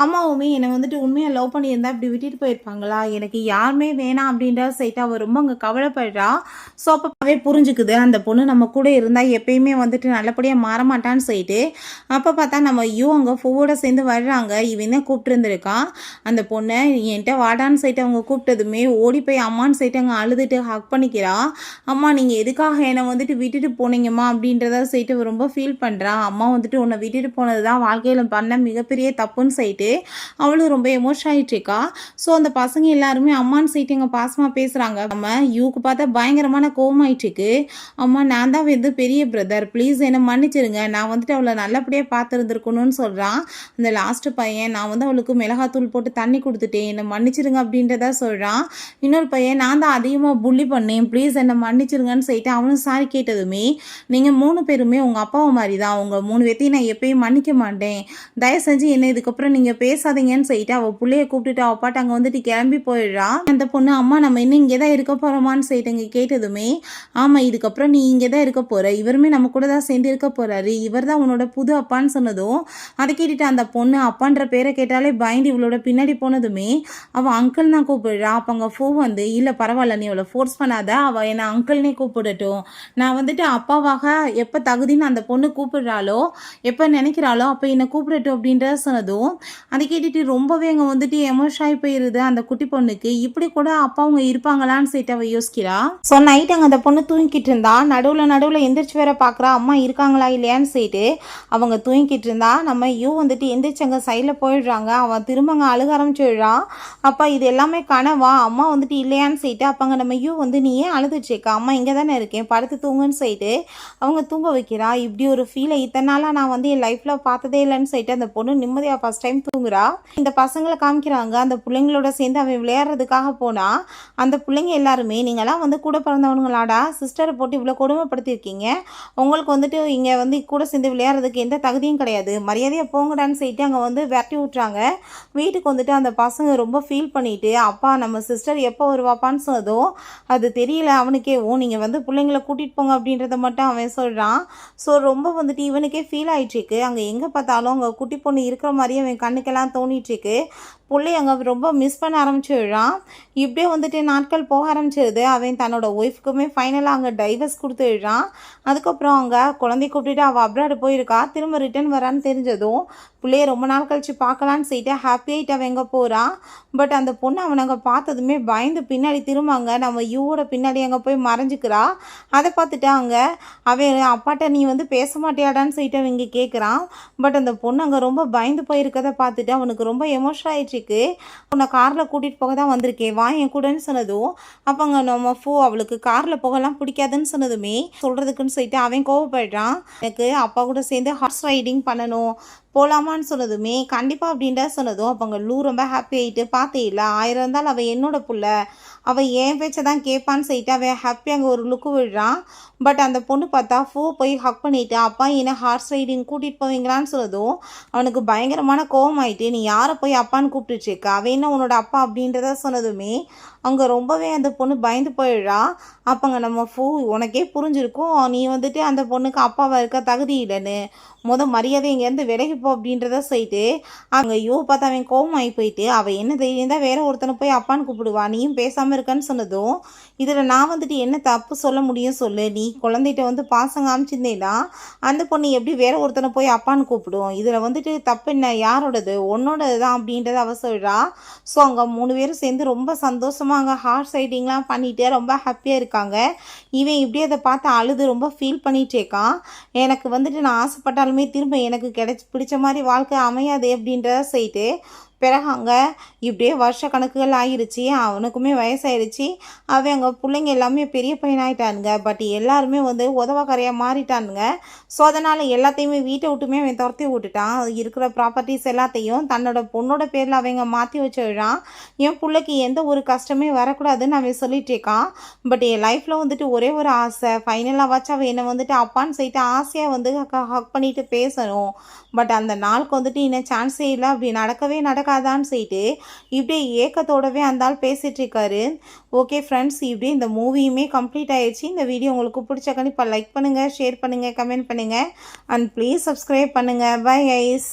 அம்மாவுமே என்னை வந்துட்டு உண்மையாக லவ் பண்ணியிருந்தா இப்படி விட்டுட்டு போயிருப்பாங்களா, எனக்கு யாருமே வேணாம் அப்படின்ற சேர்த்து அவள் ரொம்ப அங்கே கவலைப்படுறா. ஸோ அப்போ நல்லாவே புரிஞ்சுக்குது அந்த பொண்ணு நம்ம கூட இருந்தால் எப்பயுமே வந்துட்டு நல்லபடியாக மாற மாட்டான்னு சொல்லிட்டு. அப்போ பார்த்தா நம்ம அங்கே ஃபோவோட சேர்ந்து வர்றாங்க. இவன் தான் கூப்பிட்டுருந்துருக்கான் அந்த பொண்ணை. என்கிட்ட வாடான்னு சொல்லிட்டு அவங்க கூப்பிட்டதுமே ஓடி போய் அம்மான்னு சொல்லிட்டு அங்கே அழுதுட்டு ஹக் பண்ணிக்கிறா. அம்மா நீங்கள் எதுக்காக என்னை வந்துட்டு விட்டுட்டு போனீங்கம்மா அப்படின்றத சொல்லிட்டு ரொம்ப ஃபீல் பண்ணுறா. அம்மா வந்துட்டு உன்னை விட்டுட்டு போனது தான் வாழ்க்கையில் பண்ண மிகப்பெரிய தப்புன்னு சொல்லிட்டு அவளும் ரொம்ப எமோஷன் ஆகிட்டு இருக்கா. ஸோ அந்த பசங்க எல்லாருமே அம்மான்னு சொல்லிட்டு எங்கள் பாசமாக பேசுகிறாங்க. நம்ம யூக்கு பார்த்தா பயங்கரமான கோவம் ஆயிட்டுருக்கு. அம்மா நான் தான் வந்து பெரிய பிரதர், ப்ளீஸ் என்னை மன்னிச்சிருங்க, நான் வந்துட்டு அவளை நல்லபடியாக பார்த்துருந்துருக்கணும்னு சொல்கிறான். அந்த லாஸ்ட்டு பையன் நான் வந்து அவளுக்கு மிளகாத்தூள் போட்டு தண்ணி கொடுத்துட்டேன், என்னை மன்னிச்சிருங்க அப்படின்றத சொல்கிறான். இன்னொரு பையன் நான் தான் அதிகமாக புள்ளி பண்ணேன், ப்ளீஸ் என்னை மன்னிச்சிருங்கன்னு சொல்லிட்டு அவனும் சாரி கேட்டதுமே நீங்கள் 3 பேருமே உங்கள் அப்பாவை மாதிரி தான், உங்கள் 3 பேர்த்தையும் நான் எப்பயும் மன்னிக்க மாட்டேன், தயவு செஞ்சு என்ன இதுக்கப்புறம் நீங்கள் பேசாதீங்கன்னு சொல்லிட்டு அவள் பிள்ளைய கூப்பிட்டுட்டு அவள் பாட்டு அங்கே வந்துட்டு கிளம்பி போயிடுறான். அந்த பொண்ணு அம்மா நம்ம இன்னும் இங்கே தான் இருக்க போகிறோமான்னு சொல்லிட்டு இங்கே கேட்டதுமே ஆமாம் இதுக்கப்புறம் நீ இங்கே தான் இருக்க போகிற, இவருமே நம்ம கூட தான் சேர்ந்து இருக்க போகிறாரு, இவர் தான் உன்னோட புது அப்பான்னு சொன்னதும் அதை கேட்டுட்டு அந்த பொண்ணு அப்பான்ற பேரை கேட்டாலே பயந்து இவளோட பின்னாடி போனதுமே அவள் அங்கிள் தான் கூப்பிடுறா. அப்போ அங்கே ஃபோ வந்து இல்லை பரவாயில்ல நீ அவளை ஃபோர்ஸ் பண்ணாத, அவள் என்னை அங்கிள்னே கூப்பிடட்டும், நான் வந்துட்டு அப்பாவாக எப்போ தகுதின்னு அந்த பொண்ணு கூப்பிடுறாளோ எப்போ நினைக்கிறாளோ அப்போ என்னை கூப்பிடட்டும் அப்படின்றத சொன்னதும் அதை கேட்டுட்டு ரொம்பவே அங்கே வந்துட்டு எமோஷன் ஆகி போயிடுது அந்த குட்டி பொண்ணுக்கு. இப்படி கூட அப்பா அவங்க இருப்பாங்களான்னு சொல்லிட்டு அவள் யோசிக்கிறா. ஸோ நைட் அங்கே அந்த பொண்ணு தூங்கிக்கிட்டு இருந்தா. நடுவில் எந்திரிச்சு வேற பார்க்குறா அம்மா இருக்காங்களா இல்லையான்னு சொல்லிட்டு. அவங்க தூங்கிக்கிட்டு இருந்தா. நம்ம வந்துட்டு எந்திரிச்சு அங்கே சைடில் போயிடுறாங்க. அவன் திரும்ப அங்கே அழுக ஆரம்பிச்சிடுறான். அப்பா இது எல்லாமே கனவா, அம்மா வந்துட்டு இல்லையான்னு சொல்லிட்டு. அப்போ அங்கே நம்ம வந்து நீ ஏன் அழுதுச்சேக்கா, அம்மா இங்கே தானே இருக்கேன் படுத்து தூங்குன்னு சொல்லிட்டு அவங்க தூங்க வைக்கிறா. இப்படி ஒரு ஃபீலை இத்தனை நாளாக நான் வந்து என் லைஃப்பில் பார்த்ததே இல்லைன்னு சொல்லிட்டு அந்த பொண்ணு நிம்மதியாக ஃபஸ்ட் டைம் தூங்குறா. இந்த பசங்களை காமிக்கிறாங்க. அந்த பிள்ளைங்களோட சேர்ந்து அவன் விளையாடுறதுக்காக போனால் அந்த பிள்ளைங்க எல்லாருமே நீங்களாம் வந்து கூட பிறந்தவனுங்களாடா, சிஸ்டரை போட்டு இவ்வளோ கொடுமைப்படுத்தியிருக்கீங்க, உங்களுக்கு வந்துட்டு இங்கே வந்து கூட சேர்ந்து விளையாடுறதுக்கு எந்த தகுதியும் கிடையாது, மரியாதையாக போங்கடான்னு சொல்லிட்டு அங்கே வந்து விரட்டி விட்றாங்க. வீட்டுக்கு வந்துட்டு அந்த பசங்க ரொம்ப ஃபீல் பண்ணிட்டு அப்பா நம்ம சிஸ்டர் எப்போ வருவாப்பான்னு சொன்னதோ அது தெரியல அவனுக்கே. நீங்கள் வந்து பிள்ளைங்களை கூட்டிகிட்டு போங்க அப்படின்றத மட்டும் அவன் சொல்கிறான். ஸோ ரொம்ப வந்துட்டு இவனுக்கே ஃபீல் ஆகிட்டுருக்கு. அங்கே எங்கே பார்த்தாலும் அங்கே குட்டி பொண்ணு இருக்கிற மாதிரியே அவன் கண்ணுக்கெல்லாம் தோணிட்டுருக்கு. பிள்ளை அங்கே ரொம்ப மிஸ் பண்ண ஆரம்பிச்சிடுறான். இப்படியே வந்துட்டு நாட்கள் போக ஆரம்பிச்சிடுது. அவன் தன்னோட ஒய்ஃபுக்குமே ஃபைனலாக அங்கே டைவர்ஸ் கொடுத்துடுறான். அதுக்கப்புறம் அங்கே குழந்தை கூப்பிட்டுட்டு அவள் அப்ராடு போயிருக்கா. திரும்ப ரிட்டர்ன் வரான்னு தெரிஞ்சதும் பிள்ளைய ரொம்ப நாள் கழித்து பார்க்கலான்னு சொல்லிட்டு ஹாப்பியாகிட்டு அவன் எங்கே போகிறான். பட் அந்த பொண்ணு அவனை அங்கே பார்த்ததுமே பயந்து பின்னாடி திரும்ப அங்கே நம்ம யூவோட பின்னாடி அங்கே போய் மறைஞ்சிக்கிறா. அதை பார்த்துட்டு அங்கே அவன் அப்பாட்ட நீ வந்து பேச மாட்டியாடான்னு சொல்லிட்டு அவன் இங்கே கேட்குறான். பட் அந்த பொண்ணு அங்கே ரொம்ப பயந்து போயிருக்கதை பார்த்துட்டு அவனுக்கு ரொம்ப எமோஷனல் ஆயிடுச்சு. உன்னை காரில் கூட்டிகிட்டு போக தான் வந்திருக்கேன் வா என் கூடன்னு சொன்னதும் அப்போ அங்கே நம்ம அவளுக்கு காரில் போகலாம் பிடிக்காதுன்னு சொன்னதுமே சொல்கிறதுக்குன்னு சொல்லிட்டு அவன் கோவப்படுறான். எனக்கு அப்பா கூட சேர்ந்து ஹார்ஸ் ரைடிங் பண்ணணும் போகலாமான்னு சொன்னதுமே கண்டிப்பாக அப்படின்ற சொன்னதும் அப்போ அங்கே ரொம்ப ஹாப்பி ஆகிட்டு பார்த்தே இல்லை 1000 இருந்தாலும் அவள் என்னோட புள்ள, அவள் என் பேச்சை தான் கேட்பான்னு சொல்லிட்டு அவன் ஹாப்பி அங்கே ஒரு லுக்கு விடுறான். பட் அந்த பொண்ணு பார்த்தா போய் ஹக் பண்ணிவிட்டு அப்பா என்ன ஹார்ஸ் ரைடிங் கூட்டிகிட்டு போவீங்களான்னு சொன்னதும் அவனுக்கு பயங்கரமான கோவம் ஆகிட்டு நீ யாரை போய் அப்பான்னு கூப்பிட்டுருக்கா, அவன் என்ன உன்னோட அப்பா அப்படின்றத சொன்னதுமே அங்கே ரொம்பவே அந்த பொண்ணு பயந்து போயிடுறா. அப்போங்க நம்ம உனக்கே புரிஞ்சிருக்கும் நீ வந்துட்டு அந்த பொண்ணுக்கு அப்பாவாக இருக்க தகுதி இல்லைன்னு, மரியாதை இங்கேருந்து விலகிப்போ அப்படின்றத சொல்லிட்டு அங்கே பார்த்தா அவன் கோவம் ஆகி போயிட்டு அவள் என்ன தைரியம் தான் வேற ஒருத்தனை போய் அப்பான்னு கூப்பிடுவா, நீயும் பேசாமல் இருக்கான்னு சொன்னதும் இதில் நான் வந்துட்டு என்ன தப்பு சொல்ல முடியும் சொல்லு, நீ குழந்தைகிட்ட வந்து பாசம் காமிச்சிருந்தேன்னா அந்த பொண்ணு எப்படி வேற ஒருத்தனை போய் அப்பான்னு கூப்பிடும், இதில் வந்துட்டு தப்பு என்ன யாரோடது உன்னோடது தான் அப்படின்றத அவ சொல்கிறா. ஸோ அங்கே 3 பேரும் சேர்ந்து ரொம்ப சந்தோஷமாக அங்கே ஹார்ஸ் ரைடிங்லாம் பண்ணிட்டு ரொம்ப ஹாப்பியாக இருக்காங்க. இவன் இப்படியே அதை பார்த்து அழுது ரொம்ப ஃபீல் பண்ணிகிட்டேக்கான். எனக்கு வந்துட்டு நான் ஆசைப்பட்டாலுமே திரும்ப எனக்கு பிடிச்ச மாதிரி வாழ்க்கை அமையாது அப்படின்றத சொல்லிட்டு பிறகு அங்கே இப்படியே வருஷ கணக்குகள் ஆகிருச்சு. அவனுக்குமே வயசாயிருச்சு. அவன் அங்கே பிள்ளைங்க எல்லாமே பெரிய பையனாயிட்டானுங்க. பட் எல்லாருமே வந்து உதவக்கரையாக மாறிட்டானுங்க. ஸோ அதனால் எல்லாத்தையுமே வீட்டை விட்டுமே அவன் துரத்தி விட்டுட்டான். இருக்கிற ப்ராப்பர்ட்டிஸ் எல்லாத்தையும் தன்னோட பொண்ணோட பேரில் அவங்க மாற்றி வச்சுடுறான். என் பிள்ளைக்கு எந்த ஒரு கஷ்டமே வரக்கூடாதுன்னு அவன் சொல்லிட்டு இருக்கான். பட் என் லைஃப்பில் வந்துட்டு ஒரே ஒரு ஆசை, ஃபைனலாக வச்சு அவன் என்னை வந்துட்டு அப்பான்னு சொல்லிட்டு ஆசையாக வந்து ஹக் பண்ணிட்டு பேசணும். பட் அந்த நாளுக்கு வந்துட்டு இன்னும் சான்ஸே இல்லை, அப்படி நடக்கவே நடக்காதான்னு சொல்லிட்டு இப்படியே ஏக்கத்தோடவே அந்த ஆள் பேசிகிட்டு இருக்காரு. ஓகே ஃப்ரெண்ட்ஸ், இப்படியே இந்த மூவியுமே கம்ப்ளீட் ஆயிடுச்சு. இந்த வீடியோ உங்களுக்கு பிடிச்ச கண்டிப்பாக லைக் பண்ணுங்கள், ஷேர் பண்ணுங்கள், கமெண்ட் பண்ணுங்கள் அண்ட் ப்ளீஸ் சப்ஸ்கிரைப் பண்ணுங்கள். Bye guys.